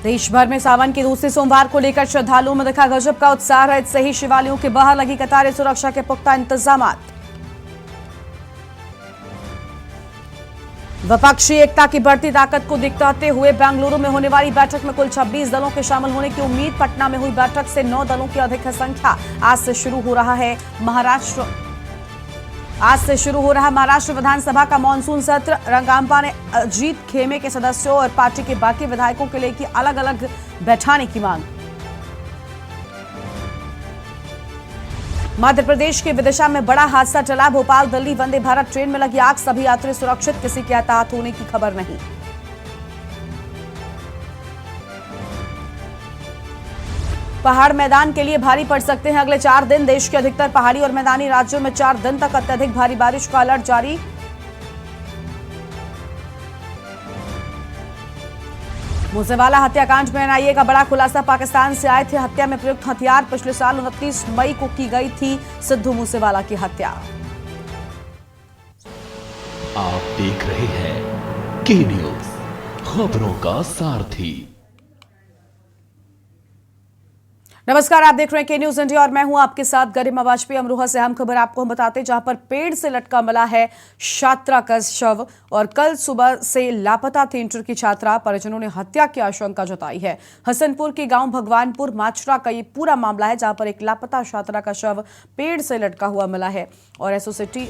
देश भर में सावन के दूसरे सोमवार को लेकर श्रद्धालुओं में दिखा गजब का उत्साह। रात से ही शिवालयों के बाहर लगी कतारें, सुरक्षा के पुख्ता इंतजामात। विपक्षी एकता की बढ़ती ताकत को दिखाते हुए बेंगलुरु में होने वाली बैठक में कुल 26 दलों के शामिल होने की उम्मीद। पटना में हुई बैठक से 9 दलों की अधिक है संख्या। आज से शुरू हो रहा महाराष्ट्र विधानसभा का मानसून सत्र। रंगाम्पा ने अजीत खेमे के सदस्यों और पार्टी के बाकी विधायकों के लिए की अलग अलग बैठाने की मांग। मध्य प्रदेश के विदिशा में बड़ा हादसा टला। भोपाल दिल्ली वंदे भारत ट्रेन में लगी आग, सभी यात्री सुरक्षित, किसी के हताहत होने की खबर नहीं। पहाड़ मैदान के लिए भारी पड़ सकते हैं अगले 4 दिन। देश के अधिकतर पहाड़ी और मैदानी राज्यों में 4 दिन तक अत्यधिक भारी बारिश का अलर्ट जारी। मूसेवाला हत्याकांड में एनआईए का बड़ा खुलासा। पाकिस्तान से आए थे हत्या में प्रयुक्त हथियार। पिछले साल 29 मई को की गई थी सिद्धू मूसेवाला की हत्या। आप देख रहे हैं के न्यूज, खबरों का सारथी। नमस्कार, आप देख रहे हैं के न्यूज इंडिया और मैं हूं आपके साथ गरिमा वाजपेयी। अमरोहा से अहम खबर आपको हम बताते हैं, जहां पर पेड़ से लटका मिला है छात्रा का शव और कल सुबह से लापता थी इंटर की छात्रा। परिजनों ने हत्या की आशंका जताई है। हसनपुर के गांव भगवानपुर माचरा का ये पूरा मामला है, जहां पर एक लापता छात्रा का शव पेड़ से लटका हुआ मिला है। और एसोसिटी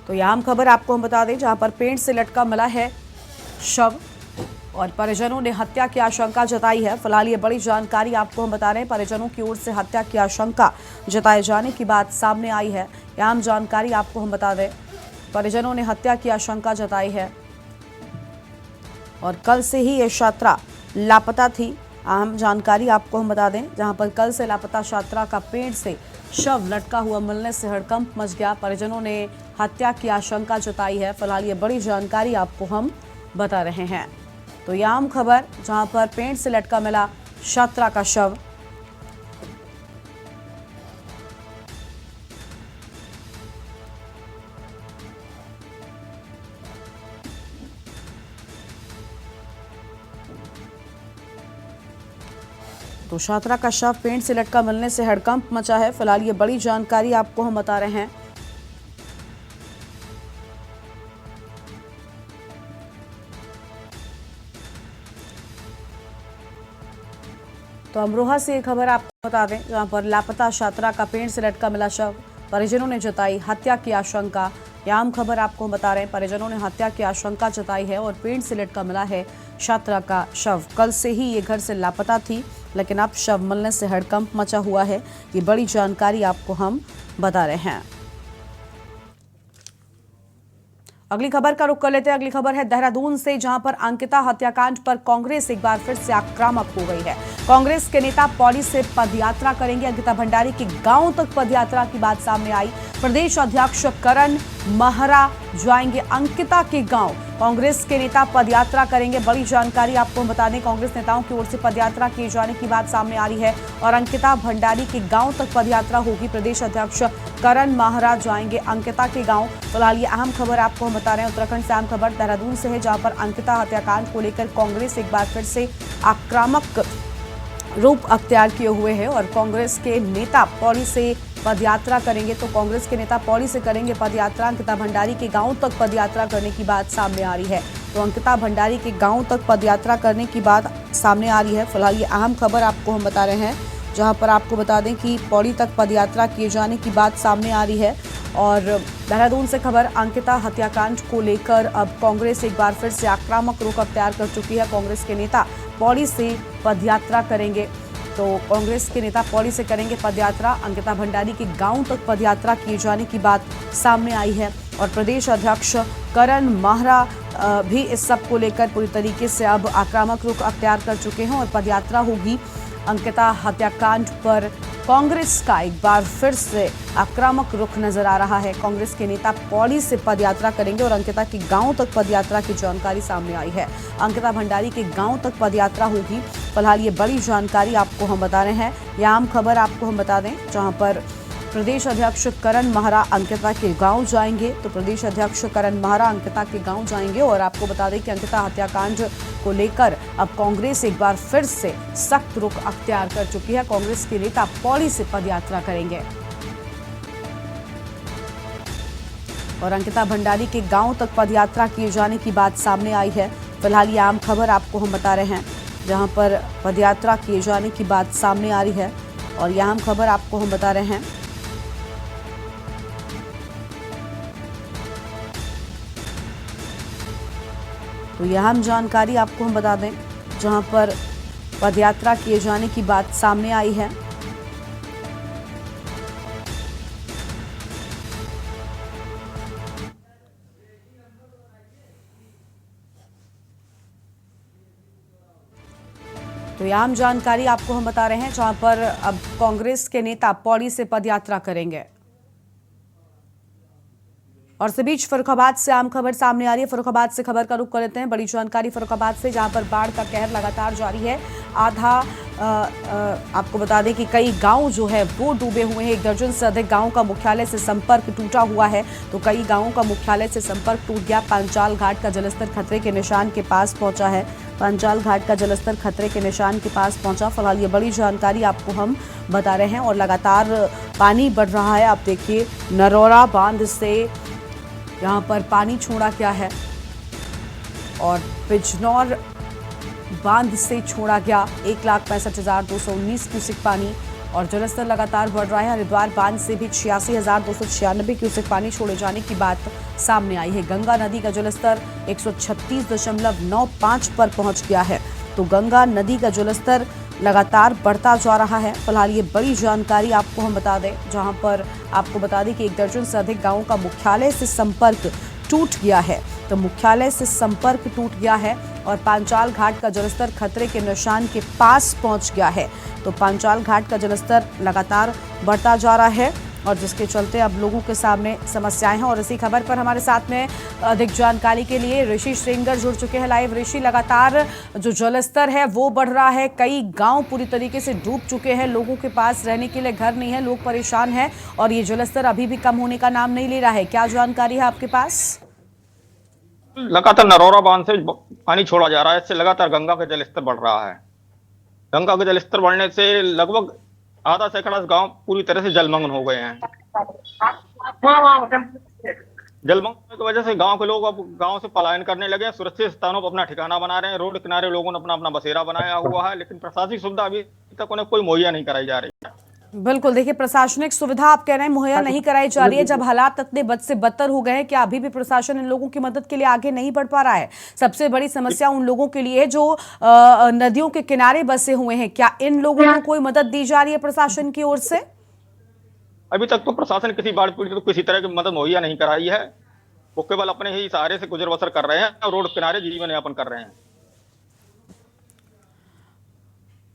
तो यह अहम खबर आपको हम बता दें, जहां पर पेड़ से लटका मिला है शव और परिजनों ने हत्या की आशंका जताई है। फिलहाल ये बड़ी जानकारी आपको हम बता रहे हैं। परिजनों की ओर से हत्या की आशंका जताए जाने की बात सामने आई है। यह अहम जानकारी आपको हम बता दें, परिजनों ने हत्या की आशंका जताई है और कल से ही ये छात्रा लापता थी। अहम जानकारी आपको हम बता दें, जहां पर कल से लापता छात्रा का पेड़ से शव लटका हुआ मिलने से हड़कंप मच गया। परिजनों ने हत्या की आशंका जताई है। फिलहाल ये बड़ी जानकारी आपको हम बता रहे हैं। तो यह आम खबर, जहां पर पेड़ से लटका मिला छात्रा का शव। तो छात्रा का शव पेड़ से लटका मिलने से हड़कंप मचा है। फिलहाल ये बड़ी जानकारी आपको हम बता रहे हैं। तो अमरोहा से एक खबर आपको बता दें, जहां पर लापता छात्रा का पेड़ से लटका मिला शव। परिजनों ने जताई हत्या की आशंका। यह आम खबर आपको बता रहे हैं, परिजनों ने हत्या की आशंका जताई है और पेड़ से लटका मिला है छात्रा का शव। कल से ही ये घर से लापता थी, लेकिन अब शव मिलने से हड़कंप मचा हुआ है। ये बड़ी जानकारी आपको हम बता रहे हैं। अगली खबर का रुख कर लेते हैं। अगली खबर है देहरादून से, जहां पर अंकिता हत्याकांड पर कांग्रेस एक बार फिर से आक्रामक हो गई है। कांग्रेस के नेता पौड़ी से पदयात्रा करेंगे। अंकिता भंडारी के गांव तक पदयात्रा की बात सामने आई। प्रदेश अध्यक्ष करण महरा जाएंगे अंकिता के गांव। कांग्रेस के नेता पदयात्रा करेंगे। बड़ी जानकारी आपको बता दें, कांग्रेस नेताओं की ओर से पदयात्रा किए जाने की बात सामने आ रही है और अंकिता भंडारी के गांव तक पदयात्रा होगी। प्रदेश अध्यक्ष करण महरा जाएंगे अंकिता के गांव। फिलहाल ये अहम खबर आपको हम बता रहे हैं। उत्तराखंड से अहम खबर देहरादून से है, जहां पर अंकिता हत्याकांड को लेकर कांग्रेस एक बार फिर से आक्रामक रूप अख्तियार किए हुए हैं और कांग्रेस के नेता पौड़ी से पदयात्रा करेंगे। तो कांग्रेस के नेता पौड़ी से करेंगे पदयात्रा। अंकिता भंडारी के गांव तक पदयात्रा करने की बात सामने आ रही है। तो अंकिता भंडारी के गांव तक पदयात्रा करने की बात सामने आ रही है। फिलहाल ये अहम खबर आपको हम बता रहे हैं, जहां पर आपको बता दें कि पौड़ी तक पदयात्रा किए जाने की बात सामने आ रही है। और देहरादून से खबर, अंकिता हत्याकांड को लेकर अब कांग्रेस एक बार फिर से आक्रामक रुख अख्तियार कर चुकी है। कांग्रेस के नेता पौड़ी से पदयात्रा करेंगे। तो कांग्रेस के नेता पौड़ी से करेंगे पदयात्रा। अंकिता भंडारी के गांव तक पदयात्रा किए जाने की बात सामने आई है और प्रदेश अध्यक्ष करण महरा भी इस सब को लेकर पूरी तरीके से अब आक्रामक रुख अख्तियार कर चुके हैं और पदयात्रा होगी। अंकिता हत्याकांड पर कांग्रेस का एक बार फिर से आक्रामक रुख नजर आ रहा है। कांग्रेस के नेता पौड़ी से पदयात्रा करेंगे और अंकिता के गांव तक पदयात्रा की जानकारी सामने आई है। अंकिता भंडारी के गांव तक पदयात्रा होगी। फिलहाल ये बड़ी जानकारी आपको हम बता रहे हैं। यह आम खबर आपको हम बता दें, जहां पर प्रदेश अध्यक्ष करण महरा अंकिता के गांव जाएंगे। तो प्रदेश अध्यक्ष करण महरा अंकिता के गांव जाएंगे और आपको बता दें कि अंकिता हत्याकांड को लेकर अब कांग्रेस एक बार फिर से सख्त रुख अख्तियार कर चुकी है। कांग्रेस के नेता पौड़ी से पदयात्रा करेंगे और अंकिता भंडारी के गांव तक पदयात्रा किए जाने की बात सामने आई है। फिलहाल ये आम खबर आपको हम बता रहे हैं, जहां पर पदयात्रा किए जाने की बात सामने आ रही है और यह अहम खबर आपको हम बता रहे हैं। तो यह अहम जानकारी आपको हम बता दें, जहां पर पदयात्रा किए जाने की बात सामने आई है। तो यह अहम जानकारी आपको हम बता रहे हैं, जहां पर अब कांग्रेस के नेता पौड़ी से पदयात्रा करेंगे। और इस बीच फर्रुखाबाद से आम खबर सामने आ रही है। फर्रुखाबाद से खबर का रुख कर लेते हैं। बड़ी जानकारी फर्रुखाबाद से, जहां पर बाढ़ का कहर लगातार जारी है। आपको बता दें कि कई गांव जो है वो डूबे हुए हैं। 1 दर्जन से अधिक गांव का मुख्यालय से संपर्क टूटा हुआ है। तो कई गांवों का मुख्यालय से संपर्क टूट गया। पांचाल घाट का जलस्तर खतरे के निशान के पास पहुंचा है। पांचाल घाट का जलस्तर खतरे के निशान के पास पहुंचा। फिलहाल ये बड़ी जानकारी आपको हम बता रहे हैं और लगातार पानी बढ़ रहा है। आप देखिए, नरौरा बांध से यहाँ पर पानी छोड़ा गया है और बिजनौर बांध से छोड़ा गया 1,65,219 क्यूसेक पानी और जलस्तर लगातार बढ़ रहा है। हरिद्वार बांध से भी 86,296 क्यूसेक पानी छोड़े जाने की बात सामने आई है। गंगा नदी का जलस्तर 136.95 पर पहुंच गया है। तो गंगा नदी का जलस्तर लगातार बढ़ता जा रहा है। फिलहाल ये बड़ी जानकारी आपको हम बता दें, जहां पर आपको बता दें कि 1 दर्जन से अधिक गांवों का मुख्यालय से संपर्क टूट गया है। तो मुख्यालय से संपर्क टूट गया है और पांचाल घाट का जलस्तर खतरे के निशान के पास पहुंच गया है। तो पांचाल घाट का जलस्तर लगातार बढ़ता जा रहा है और जिसके चलते अब लोगों के सामने समस्याएं हैं। और इसी खबर पर हमारे साथ में अधिक जानकारी के लिए ऋषि श्रींगर जुड़ चुके हैं लाइव। ऋषि, लगातार जो जलस्तर है वो बढ़ रहा है। कई गांव पूरी तरीके से डूब चुके हैं। लोगों के पास रहने के लिए घर नहीं है, लोग परेशान हैं और ये जलस्तर अभी भी कम होने का नाम नहीं ले रहा है। क्या जानकारी है आपके पास? लगातार नरौरा बांध से पानी छोड़ा जा रहा है। इससे लगातार गंगा का जलस्तर बढ़ रहा है। गंगा का जलस्तर बढ़ने से लगभग आधा सैकड़ा गांव पूरी तरह से जलमग्न हो गए हैं। जलमग्न होने की वजह से गांव के लोग अब गांव से पलायन करने लगे हैं। सुरक्षित स्थानों पर अपना ठिकाना बना रहे हैं। रोड किनारे लोगों ने अपना अपना बसेरा बनाया हुआ है, लेकिन प्रशासनिक सुविधा अभी तक उन्हें कोई मुहैया नहीं कराई जा रही है। बिल्कुल, देखिए, प्रशासनिक सुविधा आप कह रहे हैं मुहैया नहीं कराई जा रही है। जब हालात इतने बद से बदतर हो गए हैं, क्या अभी भी प्रशासन इन लोगों की मदद के लिए आगे नहीं बढ़ पा रहा है? सबसे बड़ी समस्या उन लोगों के लिए है जो नदियों के किनारे बसे हुए हैं। क्या इन लोगों को कोई मदद दी जा रही है प्रशासन की ओर से? अभी तक तो प्रशासन किसी बाढ़ पीड़ित को किसी तरह की मदद मुहैया नहीं कराई है। वो केवल अपने ही सहारे से गुजर बसर कर रहे हैं और रोड किनारे जीवन यापन कर रहे हैं।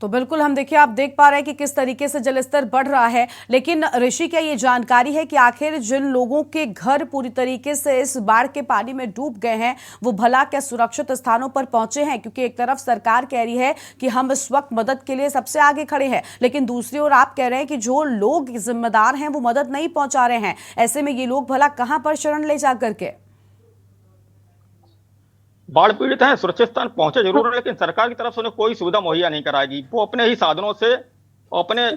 तो बिल्कुल, हम देखिए, आप देख पा रहे हैं कि किस तरीके से जलस्तर बढ़ रहा है। लेकिन ऋषि, क्या ये जानकारी है कि आखिर जिन लोगों के घर पूरी तरीके से इस बाढ़ के पानी में डूब गए हैं, वो भला क्या सुरक्षित स्थानों पर पहुंचे हैं? क्योंकि एक तरफ सरकार कह रही है कि हम इस वक्त मदद के लिए सबसे आगे खड़े हैं, लेकिन दूसरी ओर आप कह रहे हैं कि जो लोग जिम्मेदार हैं वो मदद नहीं पहुंचा रहे हैं। ऐसे में ये लोग भला कहां पर शरण ले जा करके? बाढ़ पीड़ित हैं, सुरक्षित स्थान पहुंचे जरूर है, लेकिन सरकार की तरफ से उन्हें कोई सुविधा मुहैया नहीं कराएगी। वो अपने ही साधनों से अपने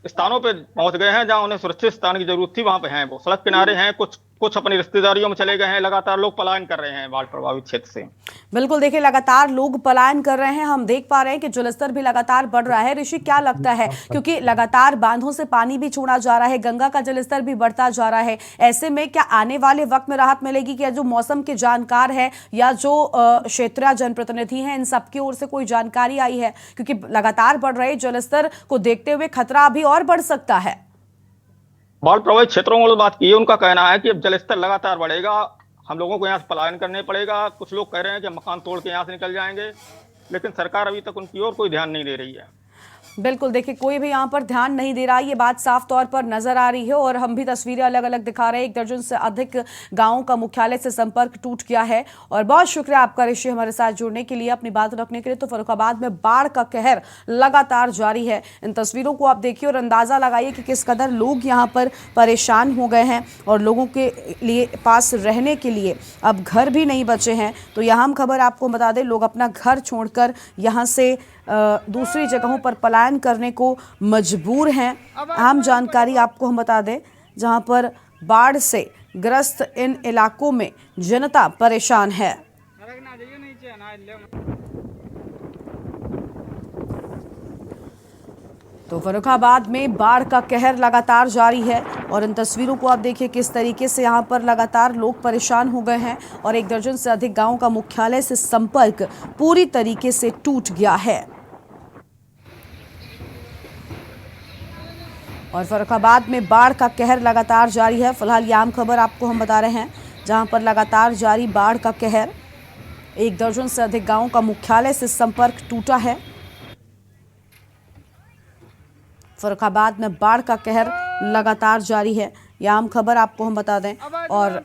स्थानों पे पहुंच गए हैं जहां उन्हें सुरक्षित स्थान की जरूरत थी, वहां पे हैं। वो सड़क किनारे हैं, कुछ अपनी रिश्तेदारियों में चले गए हैं। लगातार लोग पलायन कर रहे हैं बाढ़ प्रभावित क्षेत्र से। बिल्कुल, देखिए, लगातार लोग पलायन कर रहे हैं। हम देख पा रहे हैं कि जलस्तर भी लगातार बढ़ रहा है। ऋषि, क्या लगता है, क्योंकि लगातार बांधों से पानी भी छोड़ा जा रहा है, गंगा का जलस्तर भी बढ़ता जा रहा है, ऐसे में क्या आने वाले वक्त में राहत मिलेगी? क्या जो मौसम के जानकार है या जो क्षेत्रीय जनप्रतिनिधि हैं, इन सबकी ओर से कोई जानकारी आई है? क्योंकि लगातार बढ़ रहे जलस्तर को देखते हुए खतरा अभी और बढ़ सकता है। बाढ़ प्रभावित क्षेत्रों में बात की है, उनका कहना है कि अब जलस्तर लगातार बढ़ेगा, हम लोगों को यहाँ से पलायन करने पड़ेगा। कुछ लोग कह रहे हैं कि मकान तोड़ के यहाँ से निकल जाएंगे, लेकिन सरकार अभी तक उनकी ओर कोई ध्यान नहीं दे रही है। बिल्कुल, देखिए कोई भी यहाँ पर ध्यान नहीं दे रहा, ये बात साफ तौर पर नजर आ रही है और हम भी तस्वीरें अलग अलग दिखा रहे हैं। 1 दर्जन से अधिक गांवों का मुख्यालय से संपर्क टूट गया है। और बहुत शुक्रिया आपका ऋषि, हमारे साथ जुड़ने के लिए, अपनी बात रखने के लिए। तो फर्रुखाबाद में बाढ़ का कहर लगातार जारी है। इन तस्वीरों को आप देखिए और अंदाजा लगाइए कि किस कदर लोग यहाँ पर परेशान हो गए हैं और लोगों के लिए पास रहने के लिए अब घर भी नहीं बचे हैं। तो यहाँ हम खबर आपको बता दें, लोग अपना घर छोड़कर यहाँ से दूसरी जगहों पर पलायन करने को मजबूर हैं। अहम जानकारी आपको हम बता दें, जहां पर बाढ़ से ग्रस्त इन इलाकों में जनता परेशान है। तो फर्रुखाबाद में बाढ़ का कहर लगातार जारी है और इन तस्वीरों को आप देखिए किस तरीके से यहाँ पर लगातार लोग परेशान हो गए हैं और 1 दर्जन से अधिक गांवों का मुख्यालय से संपर्क पूरी तरीके से टूट गया है। और फर्रुखाबाद में बाढ़ का कहर लगातार जारी है। फिलहाल ये आम खबर आपको हम बता रहे हैं, जहां पर लगातार जारी बाढ़ का कहर, 1 दर्जन से अधिक गांवों का मुख्यालय से संपर्क टूटा है। फर्रुखाबाद में बाढ़ का कहर लगातार जारी है, यह आम खबर आपको हम बता दें। और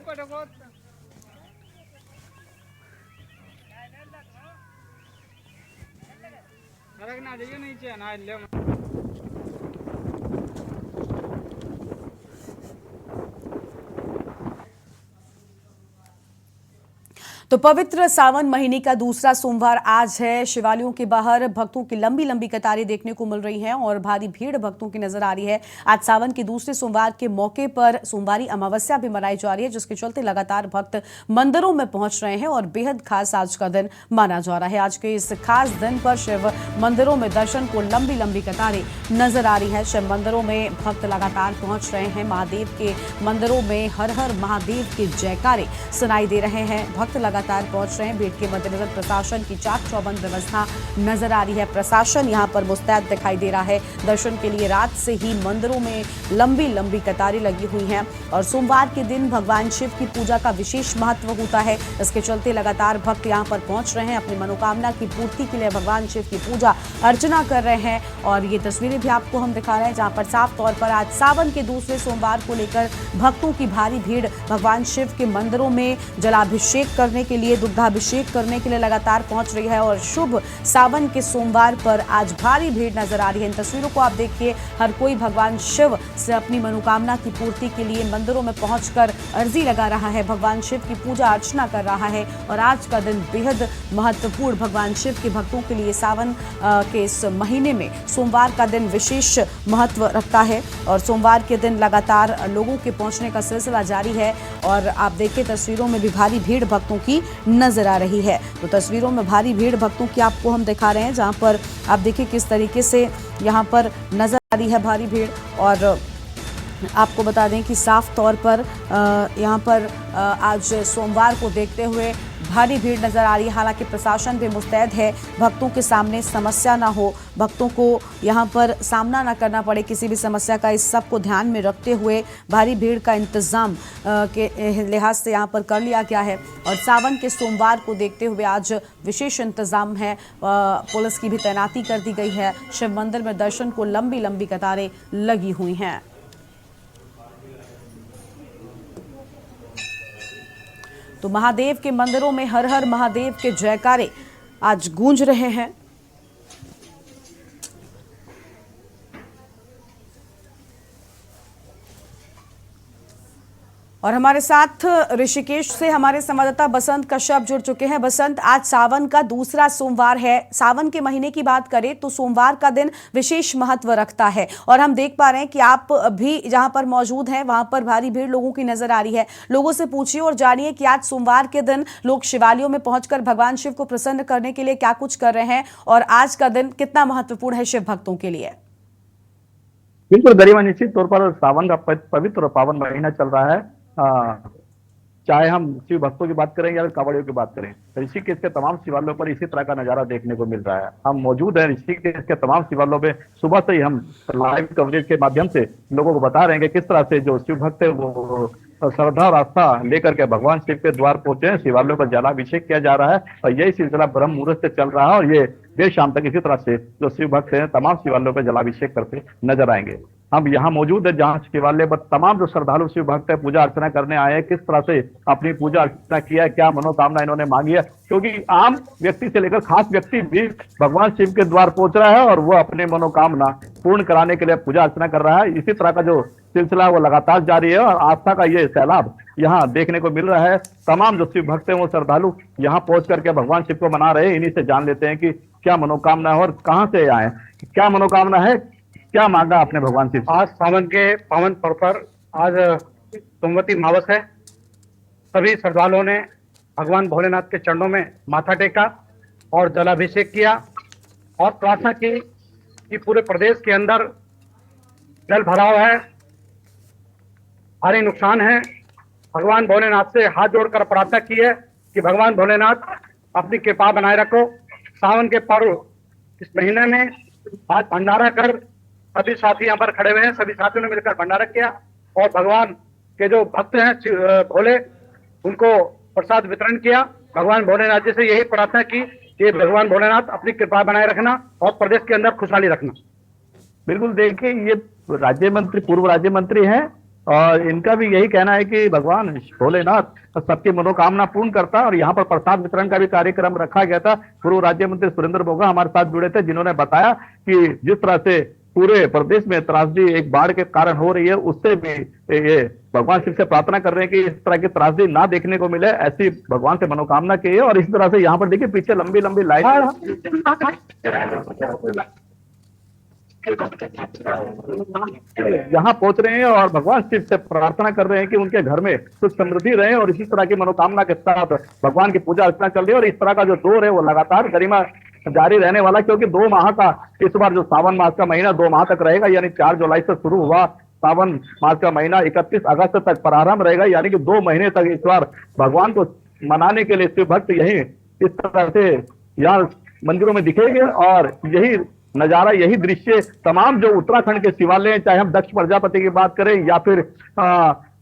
तो पवित्र सावन महीने का दूसरा सोमवार आज है। शिवालयों के बाहर भक्तों की लंबी लंबी कतारें देखने को मिल रही हैं और भारी भीड़ भक्तों की नजर आ रही है। आज सावन के दूसरे सोमवार के मौके पर सोमवारी अमावस्या भी मनाई जा रही है, जिसके चलते लगातार भक्त मंदिरों में पहुंच रहे हैं और बेहद खास आज का दिन माना जा रहा है। आज के इस खास दिन पर शिव मंदिरों में दर्शन को लंबी लंबी कतारें नजर आ रही है। शिव मंदिरों में भक्त लगातार पहुंच रहे हैं। महादेव के मंदिरों में हर हर महादेव के जयकारे सुनाई दे रहे हैं। भक्त लगातार पहुंच रहे हैं। भीड़ के मद्देनजर प्रशासन की चाक चौबंद व्यवस्था नजर आ रही है। प्रशासन यहां पर मुस्तैद दिखाई दे रहा है। दर्शन के लिए रात से ही मंदिरों में लंबी लंबी कतारें लगी हुई हैं और सोमवार के दिन भगवान शिव की पूजा का विशेष महत्व होता है। इसके चलते लगातार भक्त यहां पर पहुंच रहे हैं। अपनी मनोकामना की पूर्ति के लिए भगवान शिव की पूजा अर्चना कर रहे हैं और ये तस्वीरें भी आपको हम दिखा रहे हैं, जहां पर साफ तौर पर आज सावन के दूसरे सोमवार को लेकर भक्तों की भारी भीड़ भगवान शिव के मंदिरों में जलाभिषेक करने के लिए, दुग्धाभिषेक करने के लिए लगातार पहुंच रही है। और शुभ सावन के सोमवार पर आज भारी भीड़ नजर आ रही है। इन तस्वीरों को आप देखिए, हर कोई भगवान शिव से अपनी मनोकामना की पूर्ति के लिए मंदिरों में पहुंचकर अर्जी लगा रहा है, भगवान शिव की पूजा अर्चना कर रहा है। और आज का दिन बेहद महत्वपूर्ण भगवान शिव के भक्तों के लिए सावन के इस महीने में सोमवार का दिन विशेष महत्व रखता है और सोमवार के दिन लगातार लोगों के पहुंचने का सिलसिला जारी है। और आप देखिए तस्वीरों में भी भारी भीड़ भक्तों की नजर आ रही है। तो तस्वीरों में भारी भीड़ भक्तों की आपको हम दिखा रहे हैं, जहां पर आप देखिए किस तरीके से यहां पर नजर आ रही है भारी भीड़। और आपको बता दें कि साफ तौर पर यहां पर आज सोमवार को देखते हुए भारी भीड़ नजर आ रही है। हालांकि प्रशासन भी मुस्तैद है, भक्तों के सामने समस्या ना हो, भक्तों को यहां पर सामना ना करना पड़े किसी भी समस्या का, इस सब को ध्यान में रखते हुए भारी भीड़ का इंतजाम के लिहाज से यहां पर कर लिया गया है। और सावन के सोमवार को देखते हुए आज विशेष इंतजाम है, पुलिस की भी तैनाती कर दी गई है। शिव मंदिर में दर्शन को लंबी लंबी कतारें लगी हुई हैं। तो महादेव के मंदिरों में हर हर महादेव के जयकारे आज गूंज रहे हैं। और हमारे साथ ऋषिकेश से हमारे संवाददाता बसंत कश्यप जुड़ चुके हैं। बसंत, आज सावन का दूसरा सोमवार है। सावन के महीने की बात करें तो सोमवार का दिन विशेष महत्व रखता है और हम देख पा रहे हैं कि आप भी जहां पर मौजूद हैं वहां पर भारी भीड़ लोगों की नजर आ रही है। लोगों से पूछिए और जानिए कि आज सोमवार के दिन लोग शिवालयों में पहुंचकर भगवान शिव को प्रसन्न करने के लिए क्या कुछ कर रहे हैं और आज का दिन कितना महत्वपूर्ण है शिव भक्तों के लिए। बिल्कुल गरिमा, निश्चित तौर पर सावन का पवित्र और पावन महीना चल रहा है। चाहे हम शिव भक्तों की बात करें या कांवड़ियों की बात करें, ऋषिकेश के तमाम शिवालयों पर इसी तरह का नजारा देखने को मिल रहा है। हम मौजूद हैं ऋषिकेश के तमाम शिवालयों पे। सुबह से ही हम लाइव कवरेज के माध्यम से लोगों को बता रहे हैं कि किस तरह से जो शिव भक्त है वो श्रद्धा और आस्था लेकर के भगवान शिव के द्वार पहुंचे हैं। शिवालयों पर जलाभिषेक किया जा रहा है और यही सिलसिला ब्रह्म मुहूर्त से चल रहा है और ये देर शाम तक इसी तरह से जो शिव भक्त हैं तमाम शिवालयों पर जलाभिषेक करते नजर आएंगे। हम यहाँ मौजूद है जहाँ शिवालय पर तमाम जो श्रद्धालु शिव भक्त है पूजा अर्चना करने आए हैं, किस तरह से अपनी पूजा अर्चना किया है, क्या मनोकामना इन्होंने मांगी है, क्योंकि आम व्यक्ति से लेकर खास व्यक्ति भी भगवान शिव के द्वार पहुंच रहा है और वो अपनी मनोकामना पूर्ण कराने के लिए पूजा अर्चना कर रहा है। इसी तरह का जो सिलसिला वो लगातार जारी है और आस्था का ये सैलाब यहाँ देखने को मिल रहा है। तमाम जो शिव भक्त हैं वो श्रद्धालु यहाँ पहुंच करके भगवान शिव को मना रहे हैं। इन्हीं से जान लेते हैं कि क्या मनोकामना है और कहाँ से आए, क्या मनोकामना है, क्या मांगा आपने भगवान शिव? आज सावन के पावन पर्व पर आज सोमवती अमावस है। सभी श्रद्धालुओं ने भगवान भोलेनाथ के चरणों में माथा टेका और जलाभिषेक किया और प्रार्थना की कि पूरे प्रदेश के अंदर जल भराव है, भारी नुकसान है। भगवान भोलेनाथ से हाथ जोड़कर प्रार्थना की है कि भगवान भोलेनाथ अपनी कृपा बनाए रखो। सावन के पर्व इस महीने में आज भंडारा कर सभी साथी यहाँ पर खड़े हुए हैं, सभी साथियों ने मिलकर भंडारा किया और भगवान के जो भक्त हैं भोले उनको प्रसाद वितरण किया। भगवान भोलेनाथ जी से यही प्रार्थना की कि भगवान भोलेनाथ अपनी कृपा बनाए रखना और प्रदेश के अंदर खुशहाली रखना। बिल्कुल, देखिए ये राज्य मंत्री, पूर्व राज्य मंत्री हैं और इनका भी यही कहना है कि भगवान भोलेनाथ सबकी मनोकामना पूर्ण करता है और यहाँ पर प्रसाद वितरण का भी कार्यक्रम रखा गया था। पूर्व राज्य मंत्री सुरेंद्र बोगा हमारे साथ जुड़े थे, जिन्होंने बताया कि जिस तरह से पूरे प्रदेश में त्रासदी एक बाढ़ के कारण हो रही है, उससे भी ये भगवान शिव से प्रार्थना कर रहे हैं कि इस तरह की त्रासदी ना देखने को मिले, ऐसी भगवान से मनोकामना की है। और इस तरह से यहाँ पर देखिए पीछे लंबी लंबी लाइन यहाँ पहुंच रहे हैं और भगवान शिव से प्रार्थना कर रहे हैं कि उनके घर में सुख समृद्धि रहे और इसी तरह की मनोकामना के साथ भगवान की पूजा अर्चना चल रही है। और इस तरह का जो दौर है वो लगातार गरिमा जारी रहने वाला, क्योंकि 2 माह का इस बार जो सावन मास का महीना 2 माह तक रहेगा, यानी 4 जुलाई से शुरू हुआ सावन मास का महीना 31 अगस्त तक प्रारंभ रहेगा, यानी कि 2 महीने तक इस बार भगवान को मनाने के लिए शिव भक्त यही इस तरह से यहाँ मंदिरों में दिखेंगे। और यही नजारा, यही दृश्य तमाम जो उत्तराखंड के शिवालय, चाहे हम दक्ष प्रजापति की बात करें या फिर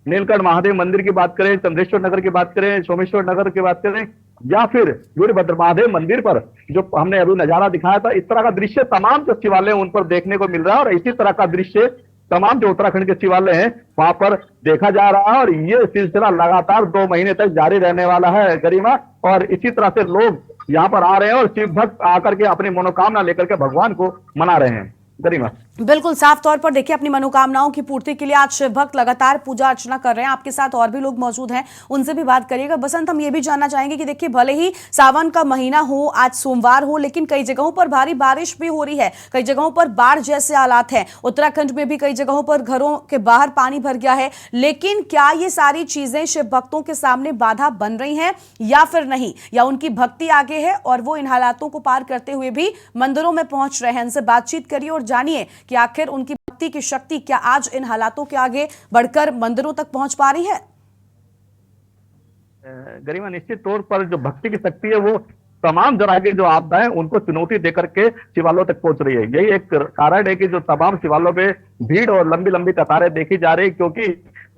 नीलकंठ महादेव मंदिर की बात करें, चंद्रेश्वर नगर की बात करें, सोमेश्वर नगर की बात करें या फिर वीरभद्र महादेव मंदिर पर जो हमने अभी नजारा दिखाया था, इस तरह का दृश्य तमाम जो शिवालय उन पर देखने को मिल रहा है। और इसी तरह का दृश्य तमाम जो उत्तराखंड के शिवालय हैं वहां पर देखा जा रहा है और ये सिलसिला लगातार 2 महीने तक जारी रहने वाला है गरिमा। और इसी तरह से लोग यहाँ पर आ रहे हैं और शिव भक्त आकर के अपनी मनोकामना लेकर के भगवान को मना रहे हैं। गरिमा, बिल्कुल साफ तौर पर देखिए अपनी मनोकामनाओं की पूर्ति के लिए आज शिव भक्त लगातार पूजा अर्चना कर रहे हैं। आपके साथ और भी लोग मौजूद हैं, उनसे भी बात करिएगा। बसंत, हम ये भी जानना चाहेंगे कि देखिए भले ही सावन का महीना हो, आज सोमवार हो, लेकिन कई जगहों पर भारी बारिश भी हो रही है, कई जगहों पर बाढ़ जैसे हालात हैं। उत्तराखंड में भी कई जगहों पर घरों के बाहर पानी भर गया है। लेकिन क्या ये सारी चीजें शिव भक्तों के सामने बाधा बन रही हैं या फिर नहीं, या उनकी भक्ति आगे है और वो इन हालातों को पार करते हुए भी मंदिरों में पहुंच रहे हैं? इनसे बातचीत करिए और जानिए कि आखिर उनकी भक्ति की शक्ति क्या आज इन हालातों के आगे बढ़कर मंदिरों तक पहुंच पा रही है। गरिमा, निश्चित तौर पर जो भक्ति की शक्ति है वो तमाम तरह की जो आपदाएं उनको चुनौती देकर के शिवालयों तक पहुंच रही है। यही एक कारण है कि जो तमाम शिवालयों पे भीड़ और लंबी लंबी कतारें देखी जा रही है, क्योंकि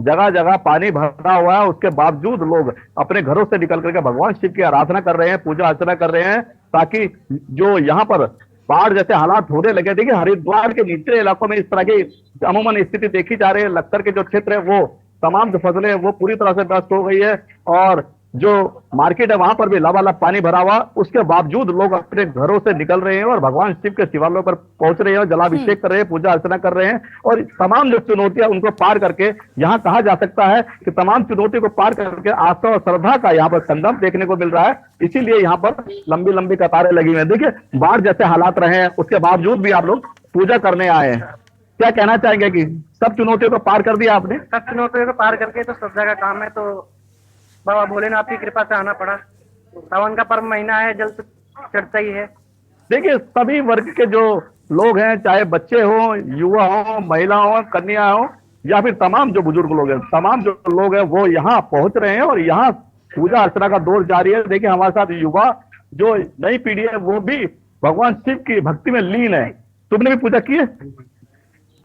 जगह जगह पानी भरा हुआ है। उसके बावजूद लोग अपने घरों से निकल करके भगवान शिव की आराधना कर रहे हैं, पूजा अर्चना कर रहे हैं, ताकि जो यहाँ पर बाढ़ जैसे हालात होने लगे। देखिए हरिद्वार के निचले इलाकों में इस तरह की अमूमन स्थिति देखी जा रही है। लखतर के जो क्षेत्र है वो तमाम जो फसलें हैं वो पूरी तरह से नष्ट हो गई है और जो मार्केट है वहां पर भी लबालब पानी भरा हुआ। उसके बावजूद लोग अपने घरों से निकल रहे हैं और भगवान शिव के शिवालयों पर पहुंच रहे हैं, जलाभिषेक कर रहे हैं, पूजा अर्चना कर रहे हैं। और तमाम जो चुनौतियां उनको पार करके यहाँ कहा जा सकता है कि तमाम चुनौती को पार करके आस्था और श्रद्धा का यहाँ पर संगम देखने को मिल रहा है। इसीलिए यहाँ पर लंबी लंबी कतारें लगी हुई हैं। देखिए बाढ़ जैसे हालात रहे हैं, उसके बावजूद भी आप लोग पूजा करने आए हैं। क्या कहना चाहेंगे कि सब चुनौतियों को पार कर दिया आपने? सब चुनौतियों को पार करके तो श्रद्धा का काम है, तो बाबा भोलेनाथ की कृपा से आना पड़ा। सावन का पर्व महीना है, जल तो चढ़ता ही है। देखिए सभी वर्ग के जो लोग हैं, चाहे बच्चे हो, युवा हो, महिला हो, कन्या हो या फिर तमाम जो बुजुर्ग लोग हैं, तमाम जो लोग हैं वो यहाँ पहुंच रहे हैं और यहाँ पूजा अर्चना का दौर जारी है। देखिए हमारे साथ युवा जो नई पीढ़ी है वो भी भगवान शिव की भक्ति में लीन है। तुमने भी पूजा की है?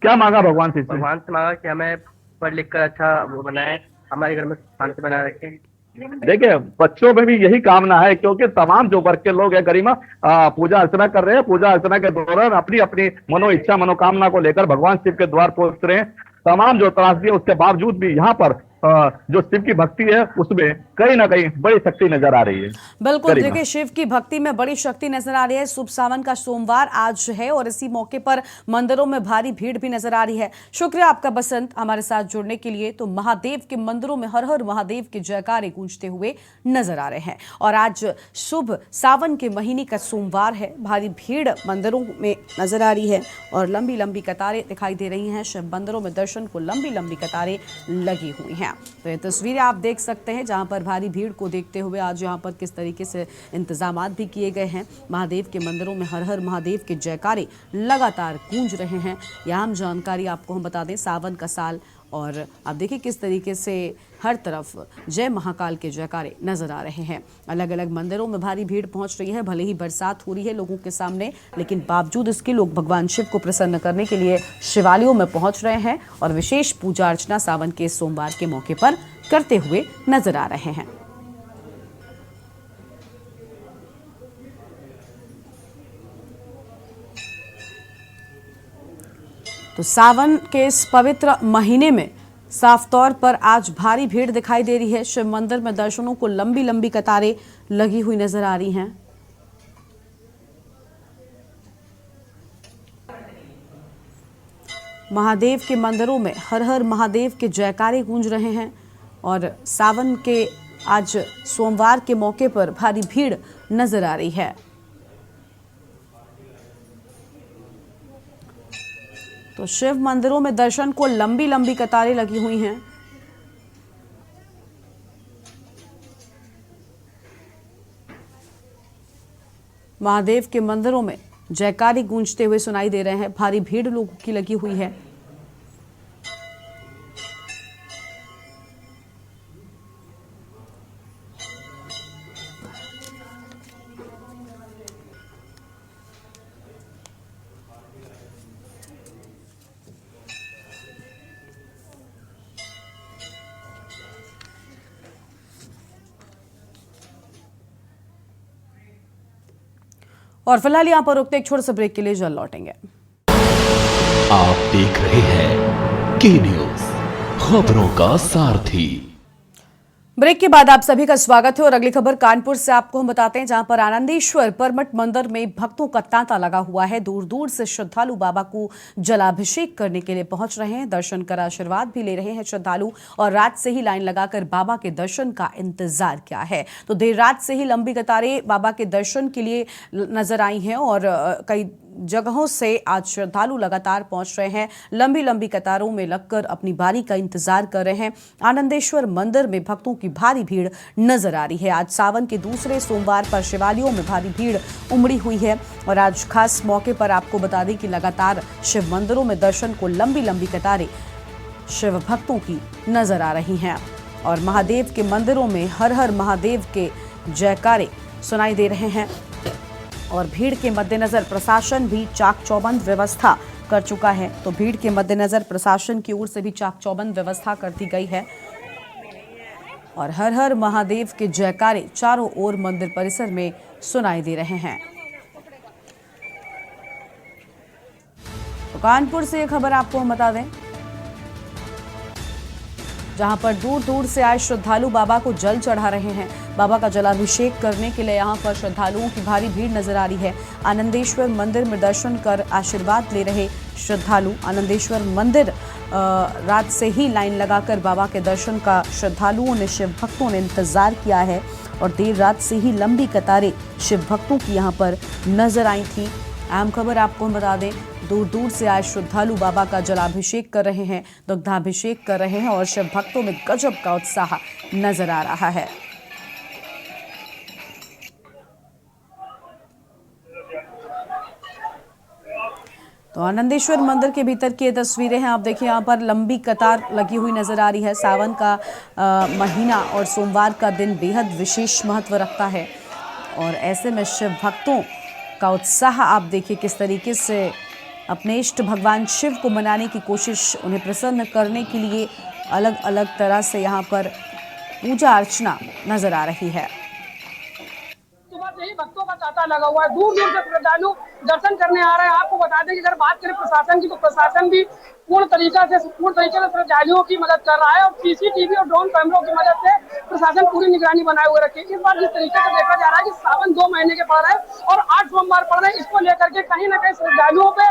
क्या मांगा भगवान से? भगवान से मांगा कि हमें पढ़ लिख कर अच्छा वो बनाए, हमारे घर में शांति बनाए रखे। देखिए, बच्चों में भी यही कामना है, क्योंकि तमाम जो वर्ग के लोग हैं गरिमा पूजा अर्चना कर रहे हैं। पूजा अर्चना के दौरान अपनी अपनी मनो इच्छा मनोकामना को लेकर भगवान शिव के द्वार पहुंच रहे हैं। तमाम जो त्रासदी है उसके बावजूद भी यहाँ पर जो शिव की भक्ति है उसमें कहीं ना कहीं बड़ी शक्ति नजर आ रही है। बिल्कुल, गरिमा। देखिए शिव की भक्ति में बड़ी शक्ति नजर आ रही है। शुभ सावन का सोमवार आज है और इसी मौके पर मंदिरों में भारी भीड़ भी नजर आ रही है। शुक्रिया आपका बसंत, हमारे साथ जुड़ने के लिए। तो महादेव के मंदिरों में हर हर महादेव के जयकारे गूंजते हुए नजर आ रहे हैं और आज शुभ सावन के महीने का सोमवार है। भारी भीड़ मंदिरों में नजर आ रही है और लंबी लंबी कतारें दिखाई दे रही हैं। शिव मंदिरों में दर्शन को लंबी लंबी कतारें लगी हुई हैं। तो ये तस्वीरें आप देख सकते हैं जहां पर भारी भीड़ को देखते हुए आज यहां पर किस तरीके से इंतजामात भी किए गए हैं। महादेव के मंदिरों में हर हर महादेव के जयकारे लगातार गूंज रहे हैं। यह आम जानकारी आपको हम बता दें, सावन का साल और आप देखिए किस तरीके से हर तरफ जय महाकाल के जयकारे नजर आ रहे हैं। अलग अलग मंदिरों में भारी भीड़ पहुंच रही है। भले ही बरसात हो रही है लोगों के सामने, लेकिन बावजूद इसके लोग भगवान शिव को प्रसन्न करने के लिए शिवालयों में पहुंच रहे हैं और विशेष पूजा अर्चना सावन के सोमवार के मौके पर करते हुए नजर आ रहे हैं। तो सावन के इस पवित्र महीने में साफ तौर पर आज भारी भीड़ दिखाई दे रही है। शिव मंदिर में दर्शनों को लंबी लंबी कतारें लगी हुई नजर आ रही हैं। महादेव के मंदिरों में हर हर महादेव के जयकारे गूंज रहे हैं और सावन के आज सोमवार के मौके पर भारी भीड़ नजर आ रही है। तो शिव मंदिरों में दर्शन को लंबी लंबी कतारें लगी हुई हैं। महादेव के मंदिरों में जयकारे गूंजते हुए सुनाई दे रहे हैं। भारी भीड़ लोगों की लगी हुई है। और फिलहाल यहां पर रुकते एक छोटे से ब्रेक के लिए जल्द लौटेंगे। आप देख रहे हैं के न्यूज, खबरों का सारथी। ब्रेक के बाद आप सभी का स्वागत है और अगली खबर कानपुर से आपको हम बताते हैं, जहां पर आनंदेश्वर परमठ मंदिर में भक्तों का तांता लगा हुआ है। दूर दूर से श्रद्धालु बाबा को जलाभिषेक करने के लिए पहुंच रहे हैं। दर्शन कर आशीर्वाद भी ले रहे हैं श्रद्धालु और रात से ही लाइन लगाकर बाबा के दर्शन का इंतजार किया है। तो देर रात से ही लंबी कतारें बाबा के दर्शन के लिए नजर आई हैं और कई जगहों से आज श्रद्धालु लगातार पहुंच रहे हैं। लंबी लंबी कतारों में लगकर अपनी बारी का इंतजार कर रहे हैं। आनंदेश्वर मंदिर में भक्तों की भारी भीड़ नजर आ रही है। आज सावन के दूसरे सोमवार पर शिवालयों में भारी भीड़ उमड़ी हुई है और आज खास मौके पर आपको बता दें कि लगातार शिव मंदिरों में दर्शन को लंबी लंबी कतारें शिव भक्तों की नजर आ रही हैं और महादेव के मंदिरों में हर हर महादेव के जयकारे सुनाई दे रहे हैं और भीड़ के मद्देनजर प्रशासन भी चाक चौबंद व्यवस्था कर चुका है। तो भीड़ के मद्देनजर प्रशासन की ओर से भी चाक चौबंद व्यवस्था कर दी गई है और हर हर महादेव के जयकारे चारों ओर मंदिर परिसर में सुनाई दे रहे हैं। तो कानपुर से एक खबर आपको हम बता दें, जहां पर दूर दूर से आए श्रद्धालु बाबा को जल चढ़ा रहे हैं। बाबा का जलाभिषेक करने के लिए यहां पर श्रद्धालुओं की भारी भीड़ नजर आ रही है। आनंदेश्वर मंदिर में दर्शन कर आशीर्वाद ले रहे श्रद्धालु। आनंदेश्वर मंदिर रात से ही लाइन लगाकर बाबा के दर्शन का श्रद्धालुओं ने, शिव भक्तों ने इंतजार किया है और देर रात से ही लंबी कतारें शिव भक्तों की यहां पर नजर आई थी। अहम खबर आपको हम बता दें, दूर दूर से आए श्रद्धालु बाबा का जलाभिषेक कर रहे हैं, दुग्धाभिषेक कर रहे हैं और शिव भक्तों में गजब का उत्साह नजर आ रहा है। तो आनंदेश्वर मंदिर के भीतर की ये तस्वीरें हैं। आप देखिए यहाँ पर लंबी कतार लगी हुई नजर आ रही है। सावन का महीना और सोमवार का दिन बेहद विशेष महत्व रखता है और ऐसे में शिव भक्तों का उत्साह आप देखिए किस तरीके से अपने इष्ट भगवान शिव को मनाने की कोशिश, उन्हें प्रसन्न करने के लिए अलग अलग तरह से यहाँ पर पूजा अर्चना नजर आ रही है। सुबह से ही भक्तों का तांता लगा हुआ है, दूर दूर से श्रद्धालु दर्शन करने आ रहे हैं। आपको बता दें कि अगर बात करें प्रशासन की, तो प्रशासन भी पूर्ण तरीके से श्रद्धालुओं की मदद कर रहा है और सीसीटीवी और ड्रोन कैमरों की मदद से प्रशासन पूरी निगरानी बनाए हुए रखी है। इस बार जिस तरीके से देखा जा रहा है कि सावन 2 महीने के पड़ रहे हैं और 8 सोमवार पड़ रहे हैं, इसको लेकर के कहीं ना कहीं श्रद्धालुओं पे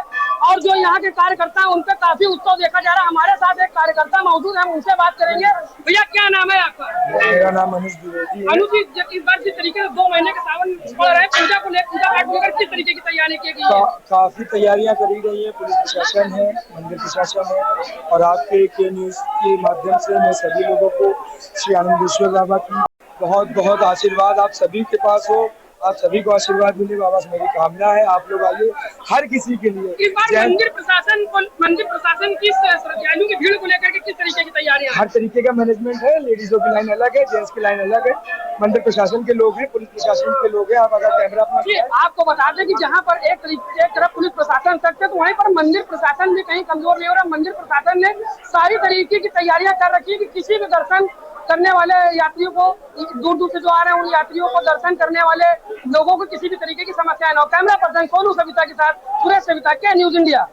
और जो यहाँ के कार्यकर्ता हैं उन पे काफी उत्सव देखा जा रहा है। हमारे साथ एक कार्यकर्ता मौजूद है, हम उनसे बात करेंगे। भैया क्या नाम है आपका? मेरा नाम अनुज द्विवेदी है। अनुज जी, इस बार जिस तरीके से 2 महीने के सावन पड़ रहे हैं, पूजा पाठ को लेकर किस तरीके की तैयारी की गई है? काफी तैयारियां करी गई है, पुलिस प्रशासन है, मंदिर प्रशासन है और आपके के न्यूज के माध्यम से मैं सभी लोगों को श्री आनंदेश्वर बाबा की बहुत बहुत आशीर्वाद आप सभी के पास हो, आप सभी को आशीर्वाद मिले बाबा से मेरी कामना है। आप लोग आइए, हर किसी के लिए। इस बार मंदिर प्रशासन की श्रद्धालुओं की भीड़ को लेकर के किस तरीके की तैयारियां? हर तरीके का मैनेजमेंट है, लेडीजों की लाइन अलग है, जेंट्स की लाइन अलग है, मंदिर प्रशासन के लोग हैं, पुलिस प्रशासन के लोग हैं। आप अगर कैमरा अपना आपको बता दें कि जहां पर एक तरफ पुलिस प्रशासन सख्त है, तो वहीं पर मंदिर प्रशासन भी कहीं कमजोर नहीं हो रहा। मंदिर प्रशासन ने सारी तरीके की तैयारियां कर रखी है कि किसी भी दर्शन करने वाले यात्रियों को, दूर दूर से जो आ रहे हैं उन यात्रियों को, दर्शन करने वाले लोगों को किसी भी तरीके की समस्या न हो। कैमरा पर्सन सोनू सविता के साथ सुरेश सविता, के न्यूज इंडिया।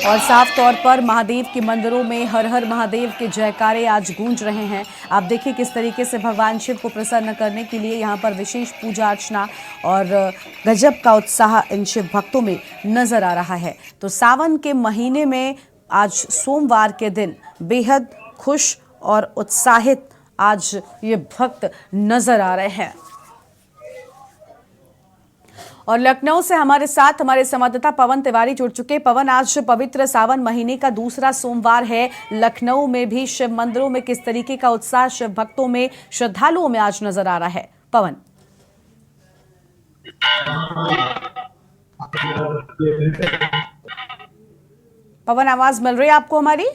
और साफ तौर पर महादेव के मंदिरों में हर हर महादेव के जयकारे आज गूंज रहे हैं। आप देखिए किस तरीके से भगवान शिव को प्रसन्न करने के लिए यहाँ पर विशेष पूजा अर्चना और गजब का उत्साह इन शिव भक्तों में नजर आ रहा है। तो सावन के महीने में आज सोमवार के दिन बेहद खुश और उत्साहित आज ये भक्त नजर आ रहे हैं। और लखनऊ से हमारे साथ हमारे संवाददाता पवन तिवारी जुड़ चुके। पवन, आज पवित्र सावन महीने का दूसरा सोमवार है। लखनऊ में भी शिव मंदिरों में किस तरीके का उत्साह शिव भक्तों में, श्रद्धालुओं में आज नजर आ रहा है? पवन पवन, आवाज मिल रही है आपको हमारी?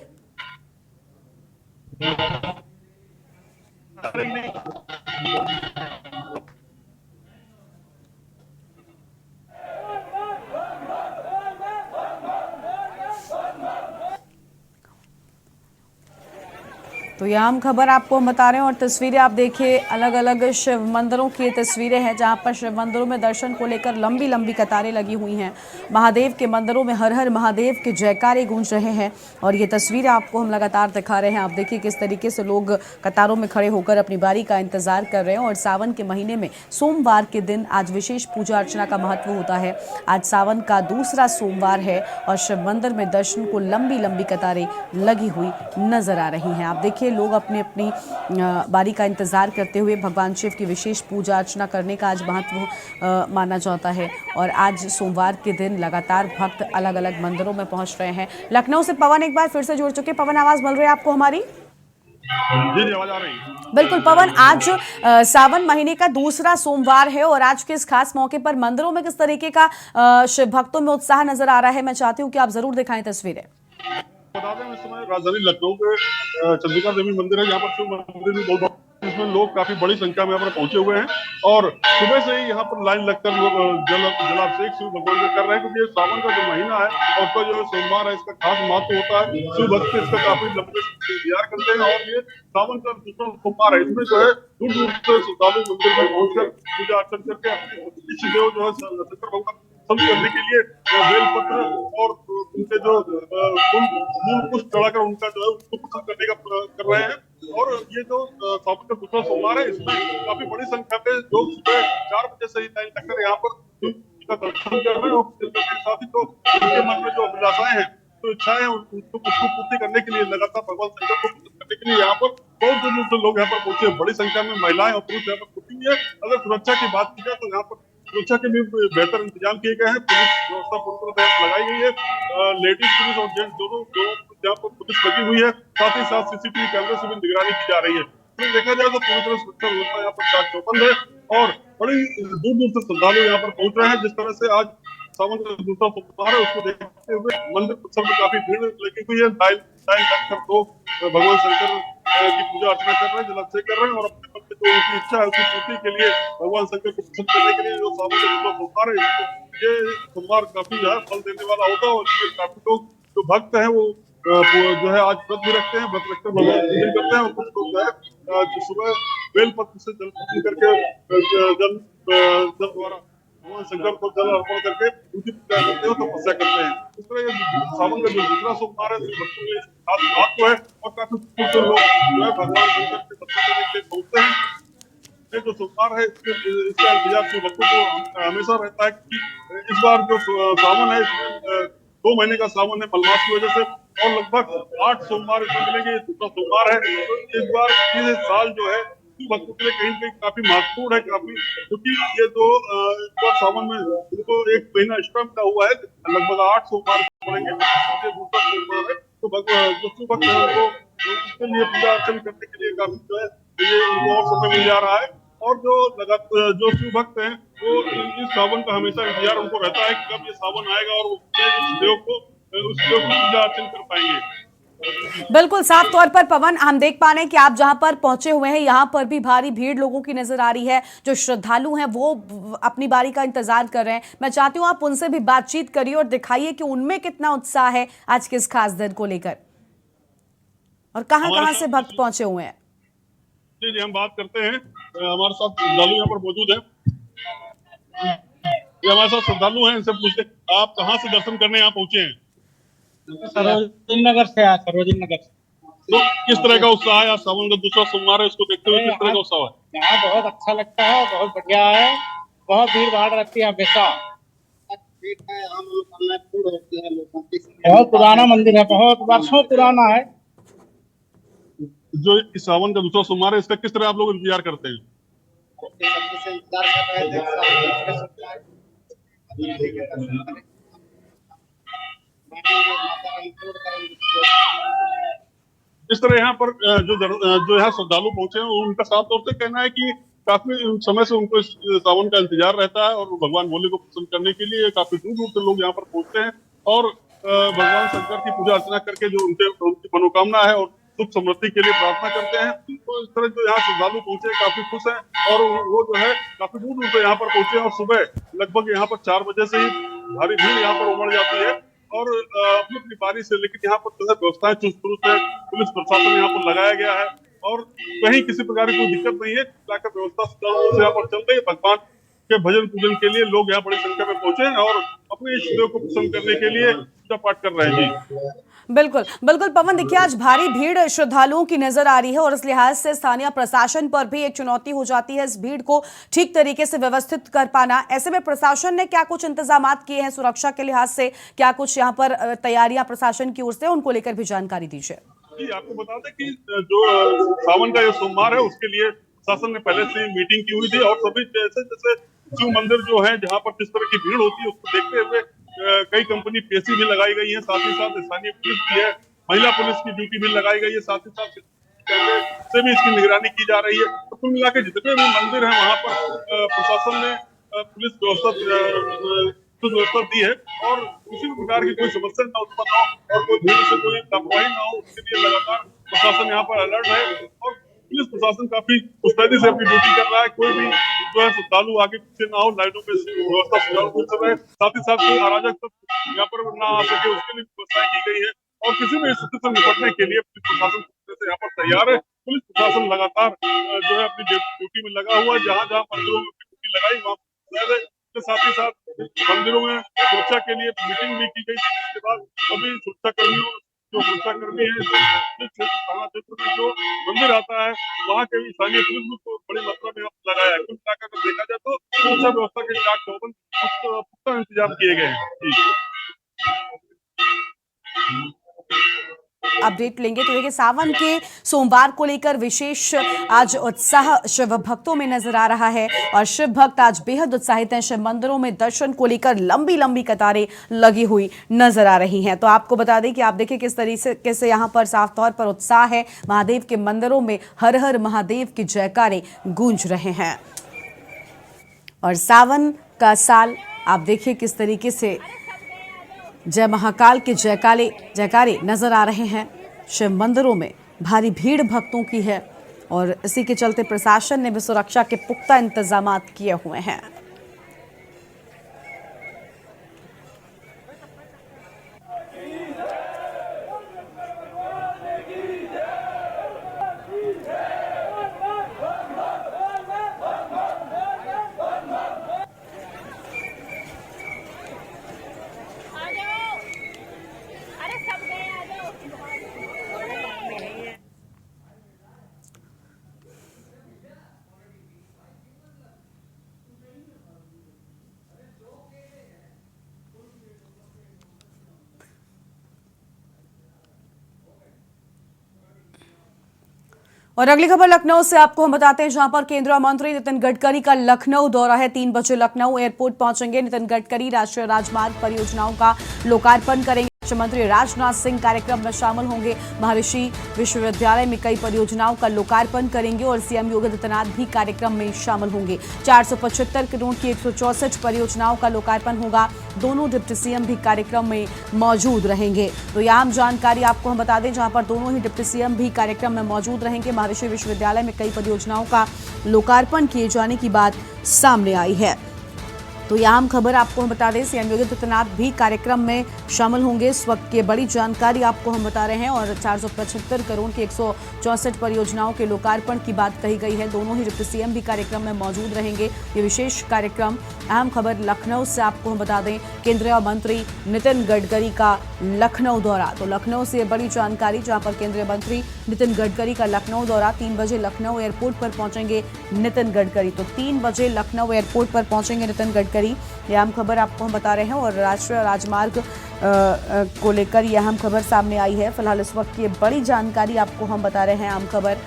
तो यह हम खबर आपको हम बता रहे हैं और तस्वीरें आप देखिए, अलग अलग शिव मंदिरों की तस्वीरें हैं जहां पर शिव मंदिरों में दर्शन को लेकर लंबी लंबी कतारें लगी हुई हैं। महादेव के मंदिरों में हर हर महादेव के जयकारे गूंज रहे हैं और ये तस्वीरें आपको हम लगातार दिखा रहे हैं। आप देखिए किस तरीके से लोग कतारों में खड़े होकर अपनी बारी का इंतजार कर रहे हैं। और सावन के महीने में सोमवार के दिन आज विशेष पूजा अर्चना का महत्व होता है। आज सावन का दूसरा सोमवार है और शिव मंदिर में दर्शन को लंबी लंबी कतारें लगी हुई नजर आ रही हैं। आप देखिए लोग अपनी अपनी बारी का इंतजार करते हुए भगवान शिव की विशेष पूजा अर्चना करने का आज महत्व माना जाता है। और आज सोमवार के दिन लगातार भक्त अलग अलग मंदिरों में पहुंच रहे हैं। लखनऊ से पवन एक बार फिर से जुड़ चुके। पवन, आवाज मिल रही है आपको हमारी? जी, आवाज आ रही है। बिल्कुल पवन, आज सावन महीने का दूसरा सोमवार है और आज के इस खास मौके पर मंदिरों में किस तरीके का शिव भक्तों में उत्साह नजर आ रहा है, मैं चाहती हूँ कि आप जरूर दिखाएं तस्वीरें। बता दें, इस समय राजधानी लखनऊ के चंद्रिका देवी मंदिर है, यहाँ पर शिव मंदिर भी बहुत इसमें लोग काफी बड़ी संख्या में यहाँ पर पहुंचे हुए हैं और सुबह से ही यहाँ पर लाइन लगकर लोग जलाभिषेक शिव भगवान का कर रहे हैं, क्योंकि ये सावन का जो महीना है और उसका जो सोमवार है इसका खास महत्व होता है। शिव भक्त इसका काफी लंबे इंतजार करते हैं और ये सावन का दूसरा सोमवार है, इसमें जो है दूर दूर से श्रद्धालु मंदिर में पहुंचकर पूजा अर्चन करके अपने इष्ट देव जो है शंकर भगवान सब करने के लिए बेलपत्र और उनके जो मूल पुष्प चढ़ाकर उनका जो है उसको प्रसन्न करने का कर रहे हैं। और ये जो सावन का दूसरा सोमवार है इसमें काफी बड़ी संख्या में लोग सुबह 4 बजे से ही लाइन लगकर यहाँ पर दर्शन कर रहे हैं और साथ ही तो उनके मन में जो अभिलाषाएं हैं, जो इच्छाएं हैं, उसको पूर्ति करने के लिए लगातार भगवान शंकर को प्रसन्न करने के लिए यहाँ पर बहुत दूर से लोग यहाँ पर पहुंचे। बड़ी संख्या में महिलाएं और पुरुष यहाँ पर पहुंची है। अगर सुरक्षा की बात की जाए तो यहाँ पर सुरक्षा के लिए बेहतर इंतजाम किए गए हैं। पुलिस व्यवस्था पूरी तरह लगाई गई है। लेडीज पुलिस और जेंट्स दोनों यहाँ पर पुलिस लगी हुई है। साथ ही साथ सीसीटीवी कैमरे से भी निगरानी की जा रही है। तो देखा जाए तो पूरी तरह सुरक्षा व्यवस्था यहाँ पर चाक चौबंद है और बड़ी दूर दूर से श्रद्धालु यहाँ पर पहुंच रहे हैं। जिस तरह से आज सावन का दूसरा सोमवार है उसको देखते हुए मंदिर परिसर में काफी भीड़ लगी हुई है। लाइन लगकर लोग भगवान शंकर की पूजा अर्चना कर रहे हैं, जलाभिषेक कर रहे हैं और अपने मन में जो उनकी इच्छा है उसकी पूर्ति के लिए भगवान शंकर को प्रसन्न करने के लिए जो सावन का दूसरा सोमवार है ये सोमवार काफी जो है फल देने वाला होगा और इसमें काफी लोग जो भक्त हैं वो जो है आज व्रत भी रखते हैं, व्रत रखकर भगवान की पूजन करते हैं और कुछ लोग जो है जो सुबह बेलपत्र से जल पूजन करके जल द्वारा भगवान शंकर को जल अर्पण करके उनकी पूजा करते हैं, तपस्या करते हैं। इस तरह सावन का जो दूसरा सोमवार है भक्तों के खास महत्व है और काफी लोग जो है भगवान शंकर के दर्शन करने के लिए पहुंचते हैं। ये जो सोमवार है इसका इंतजार से भक्तों को हमेशा रहता है कि इस बार जो सावन है इसमें 2 महीने का सावन है मलमास की वजह से और लगभग 8 सोमवार इसमें मिलेंगे। ये दूसरा सोमवार है तो इस बार ये साल जो है भक्तों के लिए कहीं कहीं काफी महत्वपूर्ण है काफी, क्योंकि ये जो सावन में उनको 1 महीना एक्स्ट्रा मिला हुआ है, लगभग 8 सोमवार पड़ेंगे। ये दूसरा सोमवार है तो जो भक्त है उनको उसके लिए पूजा अर्चना करने के लिए काफी जो है ये उनको और समय मिल जा रहा है और जो शिव भक्त हैं वो इस सावन का हमेशा इंतजार उनको रहता है कि कब ये सावन आएगा और वो उस देव की पूजा अर्चना कर पाएंगे। बिल्कुल साफ तौर पर पवन, हम देख पा रहे हैं कि आप जहां पर पहुंचे हुए हैं यहां पर भी भारी भीड़ लोगों की नजर आ रही है। जो श्रद्धालु हैं वो अपनी बारी का इंतजार कर रहे हैं। मैं चाहती हूं आप उनसे भी बातचीत करिए और दिखाइए कि उनमें कितना उत्साह है आज के इस खास दिन को लेकर और कहां से भक्त पहुंचे हुए हैं। जी जी हम बात करते हैं, हमारे साथ श्रद्धालु यहाँ पर मौजूद है। ये हमारे साथ श्रद्धालु हैं, इनसे पूछते आप कहाँ से दर्शन करने यहाँ पहुंचे हैं? सरोजिनी नगर से आया, सरोजिनी नगर से। तो किस तरह का उत्साह है? आज सावन का दूसरा सोमवार है, इसको देखते हुए किस तरह का उत्साह है? यहाँ बहुत अच्छा लगता है, बहुत बढ़िया है, बहुत भीड़ भाड़ रहती है हमेशा। बहुत पुराना मंदिर है, बहुत वर्षों पुराना है। जो इस सावन का दूसरा सोमवार है इसका किस तरह आप लोग इंतजार करते हैं? इस तरह यहाँ पर जो यहाँ श्रद्धालु पहुंचे हैं उनका साफ तौर से कहना है कि काफी समय से उनको इस सावन का इंतजार रहता है और भगवान भोले को प्रसन्न करने के लिए काफी दूर दूर से लोग यहाँ पर पहुंचते हैं और भगवान शंकर की पूजा अर्चना करके जो उनकी मनोकामना है और सुख समृद्धि के लिए प्रार्थना करते हैं। तो इस तरह जो यहाँ श्रद्धालु पहुंचे काफी खुश हैं और वो जो है काफी दूर दूर से यहाँ पर पहुंचे और सुबह लगभग यहाँ पर 4 बजे से ही भारी भीड़ यहाँ पर उमड़ जाती है और अपनी अपनी बारी से, लेकिन यहाँ पर जो है व्यवस्थाएं चुस्त दुरुस्त है, पुलिस प्रशासन यहाँ पर लगाया गया है और कहीं किसी प्रकार की कोई दिक्कत नहीं है। व्यवस्था सुचारू रूप से यहाँ पर चल रही है। भगवान के भजन पूजन के लिए लोग यहाँ बड़ी संख्या में पहुंचे हैं और अपने इष्ट देव को प्रसन्न करने के लिए पूजा पाठ कर रहे हैं। जी बिल्कुल बिल्कुल पवन, देखिए आज भारी भीड़ श्रद्धालुओं की नजर आ रही है और इस लिहाज से स्थानीय प्रशासन पर भी एक चुनौती हो जाती है इस भीड़ को ठीक तरीके से व्यवस्थित कर पाना। ऐसे में प्रशासन ने क्या कुछ इंतजामात किए हैं सुरक्षा के लिहाज से, क्या कुछ यहाँ पर तैयारियां प्रशासन की ओर से, उनको लेकर भी जानकारी दीजिए। जी आपको बता दें कि जो सावन का जो सोमवार है उसके लिए प्रशासन ने पहले से मीटिंग की हुई थी और सभी जैसे शिव मंदिर जो है जहाँ पर जिस तरह की भीड़ होती है उसको देखते हुए कई कंपनी पीएसी भी लगाई गई है, साथ ही साथ स्थानीय पुलिस भी है, महिला पुलिस की ड्यूटी भी लगाई गई है, साथ ही साथ से भी इसकी निगरानी की जा रही है। तो कुल मिला के जितने भी मंदिर हैं वहाँ पर प्रशासन ने पुलिस व्यवस्था दी है और किसी भी प्रकार की कोई समस्या न उत्पन्न हो और कोई भीड़ से कोई लापरवाही न हो, उसके लिए लगातार प्रशासन यहाँ पर अलर्ट है और पुलिस प्रशासन काफी मुस्तैदी से अपनी ड्यूटी कर रहा है। कोई भी जो है श्रद्धालु आगे पीछे ना हो, लाइटों पे व्यवस्था सुचारू रूप से रहे, साथ ही साथ कोई अराजक यहाँ पर ना आ सके उसके लिए व्यवस्थाएं की गई है और किसी भी स्थिति से निपटने के लिए पुलिस प्रशासन यहाँ पर तैयार है। पुलिस प्रशासन लगातार जो है अपनी ड्यूटी में लगा हुआ है, जहाँ जहाँ मंदिरों में ड्यूटी लगाई वहाँ के साथ ही साथ मंदिरों में सुरक्षा के लिए मीटिंग भी की गई। इसके बाद सभी सुरक्षाकर्मियों जो सुरक्षाकर्मी है थाना क्षेत्र में जो मंदिर आता है वहाँ के स्थानीय पुलिस को बड़ी मात्रा में लगाया है। कुल मिलाकर देखा जाए तो सुरक्षा व्यवस्था के चाक चौबंद पुख्ता इंतजाम किए गए हैं। अपडेट लेंगे तो देखिए सावन के सोमवार को लेकर विशेष आज उत्साह शिव भक्तों में नजर आ रहा है और शिव भक्त आज बेहद उत्साहित हैं। शिव मंदिरों में दर्शन को लेकर लंबी लंबी कतारें लगी हुई नजर आ रही हैं। तो आपको बता दें कि आप देखिए किस तरीके से यहाँ पर साफ तौर पर उत्साह है। महादेव के मंदिरों में हर हर महादेव की जयकारे गूंज रहे हैं और सावन का साल आप देखिए किस तरीके से जय महाकाल के जयकारे नजर आ रहे हैं। शिव मंदिरों में भारी भीड़ भक्तों की है और इसी के चलते प्रशासन ने भी सुरक्षा के पुख्ता इंतजामात किए हुए हैं। और अगली खबर लखनऊ से आपको हम बताते हैं, जहां पर केंद्रीय मंत्री नितिन गडकरी का लखनऊ दौरा है। 3 बजे लखनऊ एयरपोर्ट पहुंचेंगे नितिन गडकरी। राष्ट्रीय राजमार्ग परियोजनाओं का लोकार्पण करेंगे। रक्षा मंत्री राजनाथ सिंह कार्यक्रम में शामिल होंगे। महर्षि विश्वविद्यालय में कई परियोजनाओं का लोकार्पण करेंगे और सीएम योगी आदित्यनाथ भी कार्यक्रम में शामिल होंगे। 475 करोड़ की 164 परियोजनाओं का लोकार्पण होगा। दोनों डिप्टी सीएम भी कार्यक्रम में मौजूद रहेंगे। तो यह आम जानकारी आपको हम बता दें, जहां पर दोनों ही डिप्टी सीएम भी कार्यक्रम में मौजूद रहेंगे। महर्षि विश्वविद्यालय में कई परियोजनाओं का लोकार्पण किए जाने की बात सामने आई है। तो यह आम खबर आपको हम बता दें, सीएम योगी आदित्यनाथ भी कार्यक्रम में शामिल होंगे। इस वक्त की बड़ी जानकारी आपको हम बता रहे हैं और 475 करोड़ की 164 परियोजनाओं के लोकार्पण की बात कही गई है। दोनों ही डिप्टी सीएम भी कार्यक्रम में मौजूद रहेंगे। ये विशेष कार्यक्रम। अहम खबर लखनऊ से आपको हम बता दें, केंद्रीय मंत्री नितिन गडकरी का लखनऊ दौरा। तो लखनऊ से बड़ी जानकारी, जहां पर केंद्रीय मंत्री नितिन गडकरी का लखनऊ दौरा। 3 बजे लखनऊ एयरपोर्ट पर पहुंचेंगे नितिन गडकरी। तो 3 बजे लखनऊ एयरपोर्ट पर पहुंचेंगे नितिन गडकरी। ये अहम खबर आपको हम बता रहे हैं और राष्ट्रीय राजमार्ग को लेकर यह अहम खबर सामने आई है। फिलहाल इस वक्त की बड़ी जानकारी आपको हम बता रहे हैं, अहम खबर।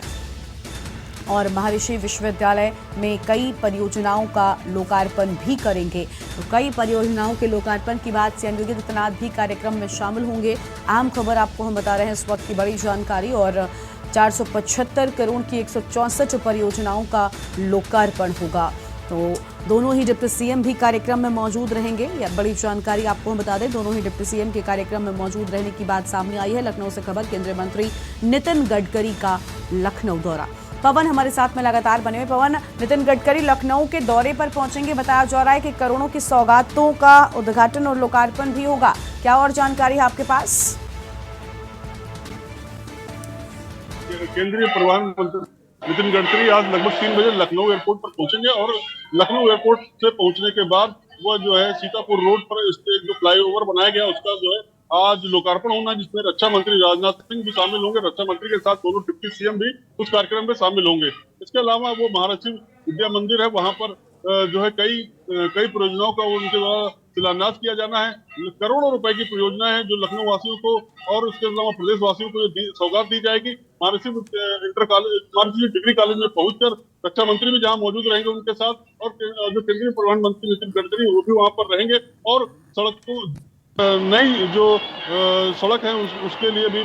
और महर्षि विश्वविद्यालय में कई परियोजनाओं का लोकार्पण भी करेंगे। तो कई परियोजनाओं के लोकार्पण की बात सीएम योगी आदित्यनाथ भी कार्यक्रम में शामिल होंगे। अहम खबर आपको हम बता रहे हैं, इस वक्त की बड़ी जानकारी। और 475 करोड़ की 164 परियोजनाओं का लोकार्पण होगा। तो दोनों ही डिप्टी सीएम भी कार्यक्रम में मौजूद रहेंगे। यह बड़ी जानकारी आपको हम बता दें, दोनों ही डिप्टी सीएम के कार्यक्रम में मौजूद रहने की बात सामने आई है। लखनऊ से खबर, केंद्रीय मंत्री नितिन गडकरी का लखनऊ दौरा। पवन हमारे साथ में लगातार बने हुए। पवन, नितिन गडकरी लखनऊ के दौरे पर पहुंचेंगे। बताया जा रहा है कि करोड़ों की सौगातों का उद्घाटन और लोकार्पण भी होगा। क्या और जानकारी है आपके पास? केंद्रीय परिवहन मंत्री नितिन गडकरी आज लगभग 3 बजे लखनऊ एयरपोर्ट पर पहुंचेंगे और लखनऊ एयरपोर्ट से पहुंचने के बाद वो जो है सीतापुर रोड पर जो फ्लाईओवर बनाया गया उसका जो है आज लोकार्पण होना है, जिसमें रक्षा मंत्री राजनाथ सिंह भी शामिल होंगे। रक्षा मंत्री के साथ दोनों डिप्टी सीएम भी उस कार्यक्रम में शामिल होंगे। इसके अलावा वो महर्षि विद्या मंदिर है, वहां पर जो है कई परियोजनाओं का उनके द्वारा शिलान्यास किया जाना है। करोड़ों रुपए की परियोजना है जो लखनऊ वासियों को और उसके अलावा प्रदेश वासियों को सौगात दी जाएगी। महर्षि डिग्री कॉलेज में पहुंचकर रक्षा मंत्री भी जहां मौजूद रहेंगे उनके साथ, और जो केंद्रीय परिवहन मंत्री नितिन गडकरी वो भी वहां पर रहेंगे। और सड़क को नई जो सड़क है उसके लिए भी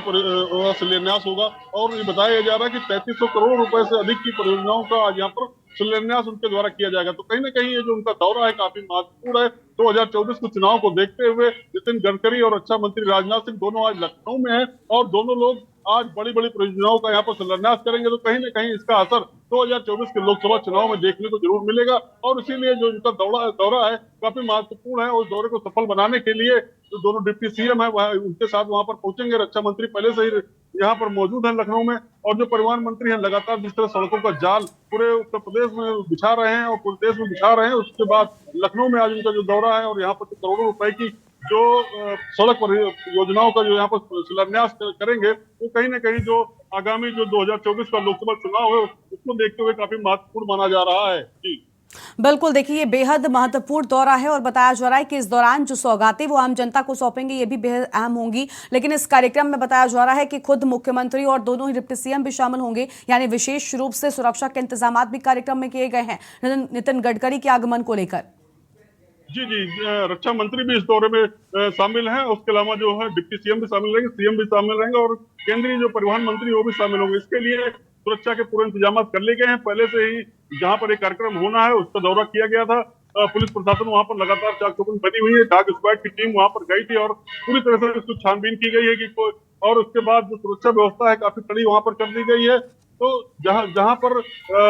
शिलान्यास होगा। और ये बताया जा रहा है कि 3300 करोड़ रुपए से अधिक की परियोजनाओं का आज यहाँ पर शिलान्यास उनके द्वारा किया जाएगा। तो कहीं ना कहीं ये जो उनका दौरा है काफी महत्वपूर्ण है। 2024 के चुनाव को देखते हुए नितिन गडकरी और रक्षा मंत्री राजनाथ सिंह दोनों आज लखनऊ में हैं और दोनों लोग आज बड़ी बड़ी परियोजनाओं का यहाँ पर शिलान्यास करेंगे। तो कहीं ना कहीं इसका असर 2024 के लोकसभा चुनाव में देखने को जरूर मिलेगा। और इसीलिए जो इनका दौरा है काफी महत्वपूर्ण है। उस दौरे को सफल बनाने के लिए जो दोनों डिप्टी सीएम है उनके साथ वहां पर पहुंचेंगे। रक्षा मंत्री पहले से ही यहाँ पर मौजूद है लखनऊ में, और जो परिवहन मंत्री हैं लगातार जिस तरह सड़कों का जाल पूरे उत्तर प्रदेश में बिछा रहे हैं और पूरे देश में बिछा रहे हैं, उसके बाद लखनऊ में आज उनका जो दौरा है और यहाँ पर करोड़ों रुपए की जो सड़क योजनाओं का जो यहाँ पर शिलान्यास करेंगे, वो कहीं ना कहीं जो आगामी जो 2024 का लोकसभा चुनाव है उसको देखते हुए काफी महत्वपूर्ण माना जा रहा है। जी बिल्कुल, देखिए ये बेहद महत्वपूर्ण दौरा है और बताया जा रहा है कि इस दौरान जो सौगातें वो आम जनता को सौंपेंगे ये भी बेहद अहम होंगी। लेकिन इस कार्यक्रम में बताया जा रहा है कि खुद मुख्यमंत्री और दोनों ही डिप्टी सीएम भी शामिल होंगे, यानी विशेष रूप से सुरक्षा के इंतजाम भी कार्यक्रम में किए गए हैं नितिन गडकरी के आगमन को लेकर। जी, रक्षा मंत्री भी इस दौरे में शामिल हैं। उसके अलावा जो है डिप्टी सीएम भी शामिल रहेंगे, सीएम भी शामिल रहेंगे और केंद्रीय जो परिवहन मंत्री वो भी शामिल होंगे। इसके लिए सुरक्षा के पूरे इंतजाम कर लिए गए हैं। पहले से ही जहां पर एक कार्यक्रम होना है उसका दौरा किया गया था। पुलिस प्रशासन वहां पर लगातार चाक चौबंद बनी हुई है। डाक स्क्वाड की टीम वहां पर गई थी और पूरी तरह से उसको छानबीन की गई है कि और उसके बाद जो सुरक्षा व्यवस्था है काफी कड़ी वहां पर कर दी गई है। तो जहां पर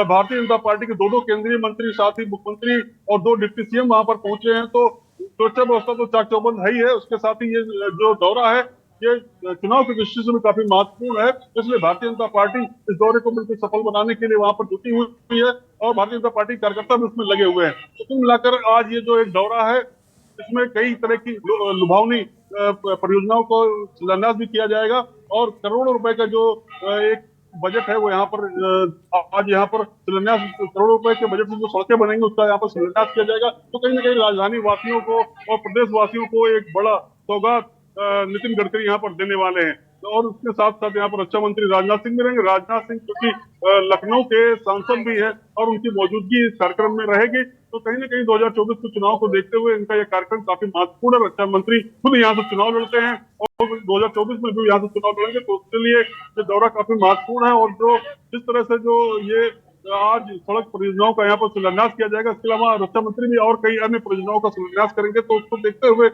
भारतीय जनता पार्टी के दो केंद्रीय मंत्री, साथ ही मुख्यमंत्री और 2 डिप्टी सीएम वहां पर पहुंचे हैं, तो सुरक्षा व्यवस्था तो चाक चौबंद है ही है। उसके साथ ही ये जो दौरा है ये चुनाव की दृष्टि से भी काफी महत्वपूर्ण है। इसलिए भारतीय जनता पार्टी इस दौरे को बिल्कुल सफल बनाने के लिए वहां पर जुटी हुई है और भारतीय जनता पार्टी कार्यकर्ता भी उसमें लगे हुए हैं। तो कुल मिलाकर आज ये जो एक दौरा है इसमें कई तरह की लुभावनी परियोजनाओं को शिलान्यास भी किया जाएगा और करोड़ों रुपए का जो एक बजट है वो यहाँ पर आज यहाँ पर शिलान्यास, करोड़ों रुपए के बजट से जो सड़कें बनेंगी उसका यहाँ पर शिलान्यास किया जाएगा। तो कहीं ना कहीं राजधानी वासियों को और प्रदेश वासियों को एक बड़ा सौगात नितिन गडकरी यहाँ पर देने वाले हैं। और उसके साथ साथ यहाँ पर रक्षा मंत्री राजनाथ सिंह भी रहेंगे। राजनाथ सिंह क्योंकि लखनऊ के सांसद भी है और उनकी मौजूदगी इस कार्यक्रम में रहेगी, तो कहीं ना कहीं 2024 के चुनाव को देखते हुए इनका यह कार्यक्रम काफी महत्वपूर्ण है। रक्षा मंत्री खुद यहाँ से चुनाव लड़ते हैं और 2024 में भी यहाँ से चुनाव लड़ेंगे, तो उसके लिए ये दौरा काफी महत्वपूर्ण है। और जो जिस तरह से जो ये आज सड़क परियोजनाओं का यहाँ पर शिलान्यास किया जाएगा, इसके अलावा रक्षा मंत्री भी और कई अन्य परियोजनाओं का शिलान्यास करेंगे, तो उसको देखते हुए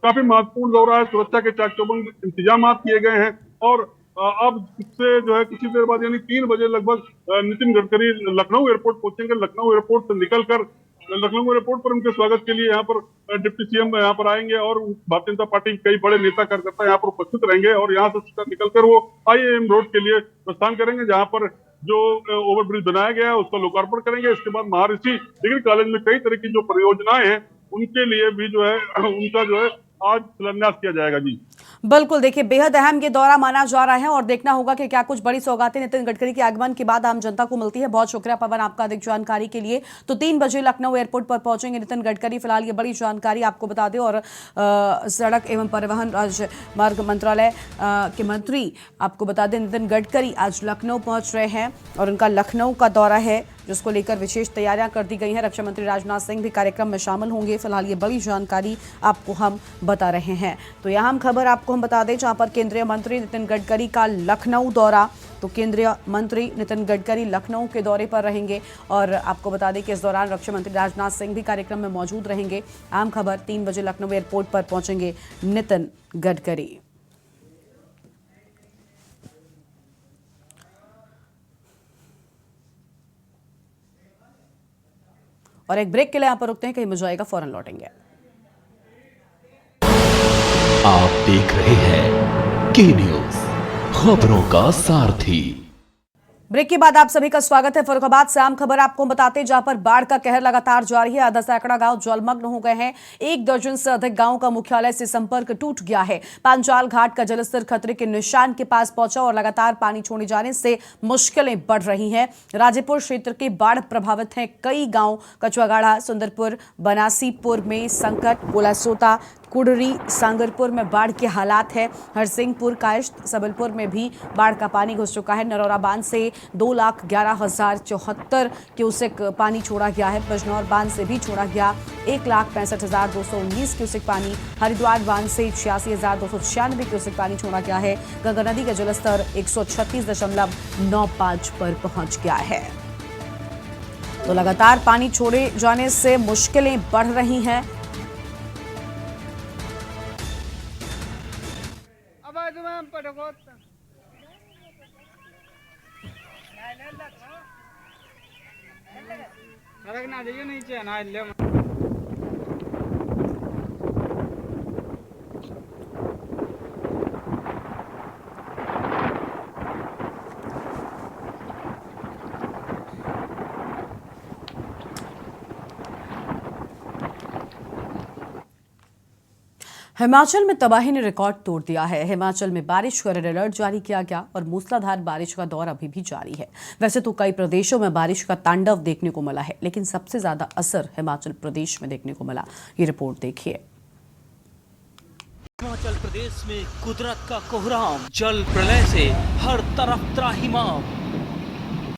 काफी महत्वपूर्ण दौरा है। सुरक्षा के चाक चौबंद इंतजाम किए गए हैं और अब इससे जो है कुछ देर बाद यानी 3 बजे लगभग नितिन गडकरी लखनऊ एयरपोर्ट पहुंचेंगे। लखनऊ एयरपोर्ट से निकलकर लखनऊ एयरपोर्ट पर उनके स्वागत के लिए यहाँ पर डिप्टी सीएम यहाँ पर आएंगे और भारतीय जनता पार्टी के कई बड़े नेता कार्यकर्ता यहाँ पर उपस्थित रहेंगे और यहाँ से निकलकर वो IIM रोड के लिए प्रस्थान करेंगे, जहाँ पर जो ओवरब्रिज बनाया गया है उसका लोकार्पण करेंगे। इसके बाद महर्षि डिग्री कॉलेज में कई तरह की जो परियोजनाएं हैं उनके लिए भी जो है उनका जो है आज शिलान्यास किया जाएगा। जी बिल्कुल, देखिए बेहद अहम ये दौरा माना जा रहा है और देखना होगा कि क्या कुछ बड़ी सौगातें नितिन गडकरी के आगमन के बाद आम जनता को मिलती है। बहुत शुक्रिया पवन आपका अधिक जानकारी के लिए। तो 3 बजे लखनऊ एयरपोर्ट पर पहुंचेंगे नितिन गडकरी। फिलहाल ये बड़ी जानकारी आपको बता दें और सड़क एवं परिवहन राजमार्ग मंत्रालय के मंत्री आपको बता दें नितिन गडकरी आज लखनऊ पहुंच रहे हैं और उनका लखनऊ का दौरा है जिसको लेकर विशेष तैयारियां कर दी गई हैं। रक्षा मंत्री राजनाथ सिंह भी कार्यक्रम में शामिल होंगे। फिलहाल ये बड़ी जानकारी आपको हम बता रहे हैं। तो यहाँ हम खबर आपको हम बता दें जहां पर केंद्रीय मंत्री नितिन गडकरी का लखनऊ दौरा, तो केंद्रीय मंत्री नितिन गडकरी लखनऊ के दौरे पर रहेंगे और आपको बता दें कि इस दौरान रक्षा मंत्री राजनाथ सिंह भी कार्यक्रम में मौजूद रहेंगे। अहम खबर 3 बजे लखनऊ एयरपोर्ट पर पहुंचेंगे नितिन गडकरी। और एक ब्रेक के लिए यहाँ पर रुकते हैं, कहीं मिल जाएगा, फौरन लौटेंगे। आप देख रहे हैं के न्यूज, खबरों का सारथी। ब्रेक के बाद आप सभी का स्वागत है। फर्रुखाबाद से आम खबर आपको बताते हैं जहां पर बाढ़ का कहर लगातार जारी है। आधा सैकड़ा गांव जलमग्न हो गए हैं। 1 दर्जन से अधिक गांवों का मुख्यालय से संपर्क टूट गया है। पांचाल घाट का जलस्तर खतरे के निशान के पास पहुंचा और लगातार पानी छोड़े जाने से मुश्किलें बढ़ रही हैं। राजेपुर क्षेत्र के बाढ़ प्रभावित हैं कई गांव। कचुआगाड़ा, सुंदरपुर, बनासीपुर में संकट, गोलासोता, कुडरी, सांगरपुर में बाढ़ के हालात है। हरसिंहपुर, कायस्थ, सबलपुर में भी बाढ़ का पानी घुस चुका है। नरौरा बांध से 2,11,074 क्यूसेक पानी छोड़ा गया है। बिजनौर बांध से भी छोड़ा गया 1,65,219 क्यूसेक पानी। हरिद्वार बांध से 86,296 क्यूसेक पानी छोड़ा गया है। गंगा नदी का जलस्तर 136.95 पर पहुंच गया है। तो लगातार पानी छोड़े जाने से मुश्किलें बढ़ रही हैं। हिमाचल में तबाही ने रिकॉर्ड तोड़ दिया है। हिमाचल में बारिश का रेड अलर्ट जारी किया गया और मूसलाधार बारिश का दौर अभी भी जारी है। वैसे तो कई प्रदेशों में बारिश का तांडव देखने को मिला है, लेकिन सबसे ज्यादा असर हिमाचल प्रदेश में देखने को मिला। ये रिपोर्ट देखिए। हिमाचल प्रदेश में कुदरत का कोहराम, जल प्रलय से हर तरफ त्राहिमाम।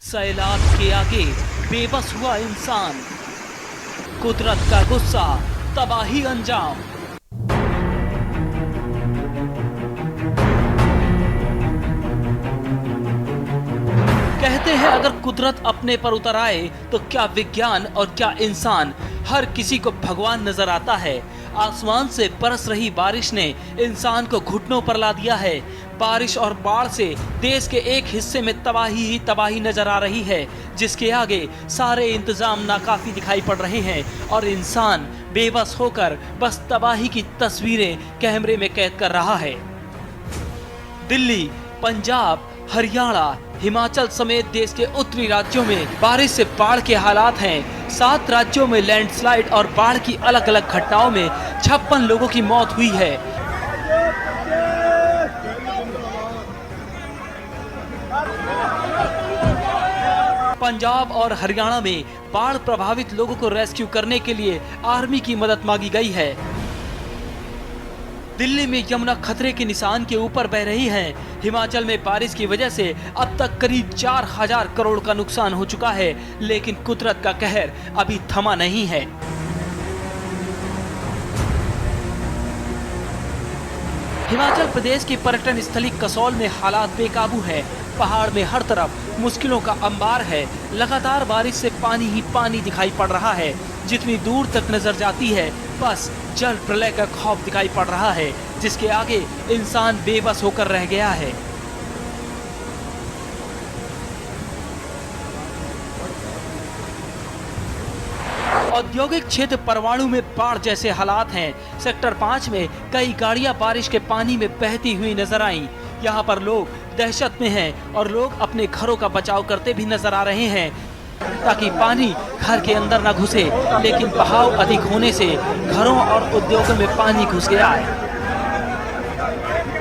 सैलाब के आगे बेबस हुआ इंसान, कुदरत का गुस्सा, तबाही अंजाम। कहते हैं अगर कुदरत अपने पर उतर आए तो क्या विज्ञान और क्या इंसान, हर किसी को भगवान नजर आता है। आसमान से बरस रही बारिश ने इंसान को घुटनों पर ला दिया है। बारिश और बाढ़ से देश के एक हिस्से में तबाही ही तबाही नजर आ रही है, जिसके आगे सारे इंतजाम नाकाफी दिखाई पड़ रहे हैं और इंसान बेबस होकर बस तबाही की तस्वीरें कैमरे में कैद कर रहा है। दिल्ली, पंजाब, हरियाणा, हिमाचल समेत देश के उत्तरी राज्यों में बारिश से बाढ़ के हालात हैं। 7 राज्यों में लैंडस्लाइड और बाढ़ की अलग अलग घटनाओं में 56 लोगों की मौत हुई है। पंजाब और हरियाणा में बाढ़ प्रभावित लोगों को रेस्क्यू करने के लिए आर्मी की मदद मांगी गई है। दिल्ली में यमुना खतरे के निशान के ऊपर बह रही है। हिमाचल में बारिश की वजह से अब तक करीब 4000 करोड़ का नुकसान हो चुका है, लेकिन कुदरत का कहर अभी थमा नहीं है। हिमाचल प्रदेश की पर्यटन स्थली कसौल में हालात बेकाबू है। पहाड़ में हर तरफ मुश्किलों का अंबार है। लगातार बारिश से पानी ही पानी दिखाई पड़ रहा है। जितनी दूर तक नजर जाती है बस जल प्रलय का खौफ दिखाई पड़ रहा है, जिसके आगे इंसान बेबस होकर रह गया है। औद्योगिक क्षेत्र परवाणु में बाढ़ जैसे हालात हैं। सेक्टर 5 में कई गाड़ियां बारिश के पानी में बहती हुई नजर आईं। यहाँ पर लोग दहशत में हैं और लोग अपने घरों का बचाव करते भी नजर आ रहे हैं ताकि पानी घर के अंदर न घुसे, लेकिन बहाव अधिक होने से घरों और उद्योगों में पानी घुस गया है।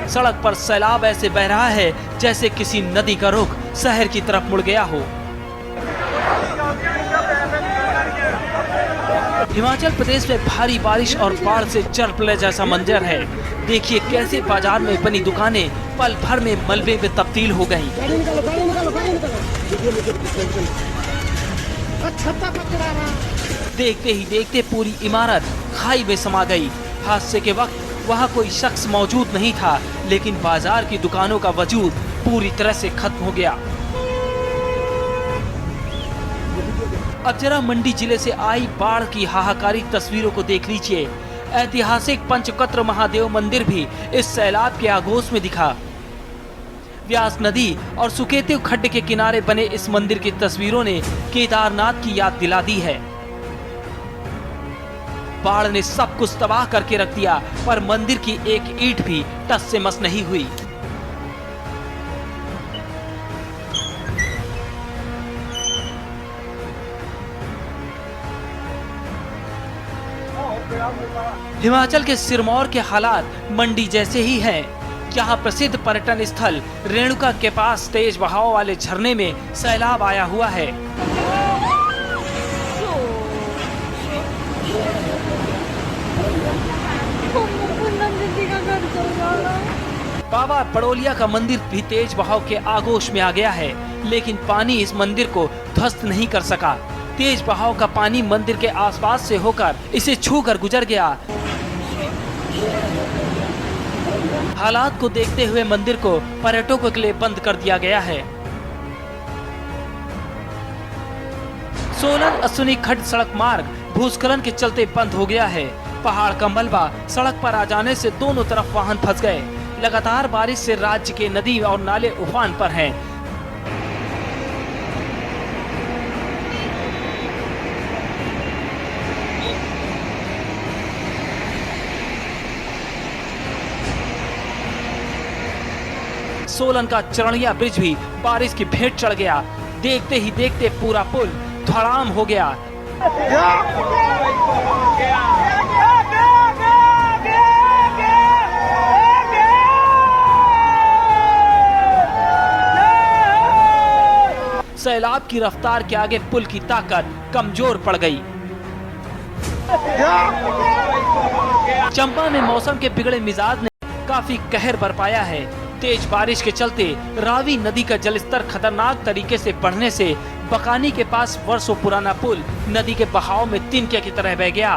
सड़क पर सैलाब ऐसे बह रहा है जैसे किसी नदी का रुख शहर की तरफ मुड़ गया हो। हिमाचल प्रदेश में भारी बारिश और बाढ़ से जल प्रलय जैसा मंजर है। देखिए कैसे बाजार में बनी दुकानें पल भर में मलबे में तब्दील हो गईं। देखते ही देखते पूरी इमारत खाई में समा गई। हादसे के वक्त वहां कोई शख्स मौजूद नहीं था, लेकिन बाजार की दुकानों का वजूद पूरी तरह से खत्म हो गया। अब जरा मंडी जिले से आई बाढ़ की हाहाकारी तस्वीरों को देख लीजिए। ऐतिहासिक पंचकत्र महादेव मंदिर भी इस सैलाब के आगोश में दिखा। व्यास नदी और सुकेतु खड्ड के किनारे बने इस मंदिर की तस्वीरों ने केदारनाथ की याद दिला दी है। बाढ़ ने सब कुछ तबाह करके रख दिया, पर मंदिर की एक ईंट भी टस से मस नहीं हुई। हिमाचल के सिरमौर के हालात मंडी जैसे ही हैं। यहाँ प्रसिद्ध पर्यटन स्थल रेणुका के पास तेज बहाव वाले झरने में सैलाब आया हुआ है। बाबा पड़ोलिया का मंदिर भी तेज बहाव के आगोश में आ गया है, लेकिन पानी इस मंदिर को ध्वस्त नहीं कर सका। तेज बहाव का पानी मंदिर के आसपास से होकर इसे छूकर गुजर गया। हालात को देखते हुए मंदिर को पर्यटकों के लिए बंद कर दिया गया है। सोलन अश्विनी खड्ड सड़क मार्ग भूस्खलन के चलते बंद हो गया है। पहाड़ का मलबा सड़क पर आ जाने से दोनों तरफ वाहन फंस गए। लगातार बारिश से राज्य के नदी और नाले उफान पर हैं। सोलन का चरणिया ब्रिज भी बारिश की भेंट चढ़ गया। देखते ही देखते पूरा पुल धड़ाम हो गया। सैलाब की रफ्तार के आगे पुल की ताकत कमजोर पड़ गई। चंबा में मौसम के बिगड़े मिजाज ने काफी कहर बरपाया है। तेज बारिश के चलते रावी नदी का जलस्तर खतरनाक तरीके से बढ़ने से बकानी के पास वर्षों पुराना पुल नदी के बहाव में तिनके की तरह बह गया।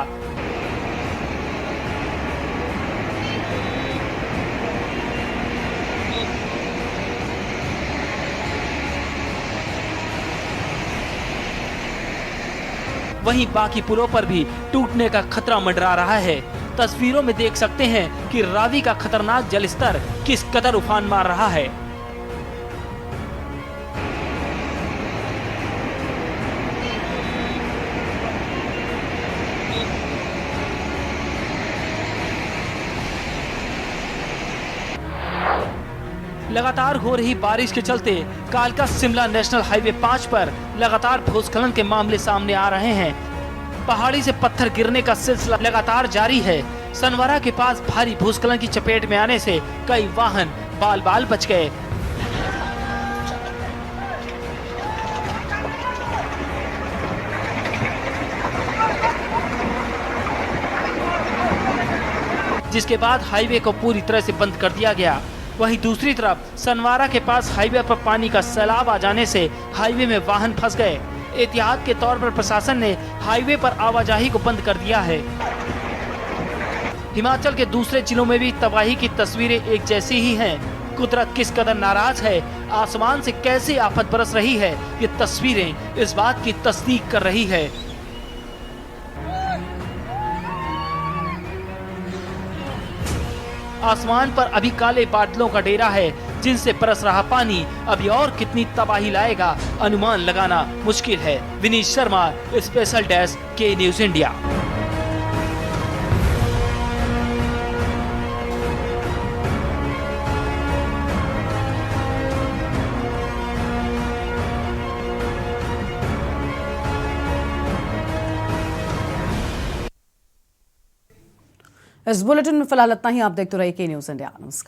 वहीं बाकी पुलों पर भी टूटने का खतरा मंडरा रहा है। तस्वीरों में देख सकते हैं कि रावी का खतरनाक जलस्तर किस कदर उफान मार रहा है। लगातार हो रही बारिश के चलते कालका शिमला नेशनल हाईवे 5 पर लगातार भूस्खलन के मामले सामने आ रहे हैं। पहाड़ी से पत्थर गिरने का सिलसिला लगातार जारी है। सनवरा के पास भारी भूस्खलन की चपेट में आने से कई वाहन बाल बाल बच गए। जिसके बाद हाईवे को पूरी तरह से बंद कर दिया गया। वहीं दूसरी तरफ सनवारा के पास हाईवे पर पानी का सैलाब आ जाने से हाईवे में वाहन फंस गए। एहतियात के तौर पर प्रशासन ने हाईवे पर आवाजाही को बंद कर दिया है। हिमाचल के दूसरे जिलों में भी तबाही की तस्वीरें एक जैसी ही हैं। कुदरत किस कदर नाराज है, आसमान से कैसी आफत बरस रही है, ये तस्वीरें इस बात की तस्दीक कर रही है। आसमान पर अभी काले बादलों का डेरा है, जिनसे बरस रहा पानी अभी और कितनी तबाही लाएगा, अनुमान लगाना मुश्किल है। विनीत शर्मा, स्पेशल डेस्क, के न्यूज़ इंडिया। इस बुलेटिन में फिलहाल इतना ही। आप देखते रहिए के न्यूज़ इंडिया। नमस्कार।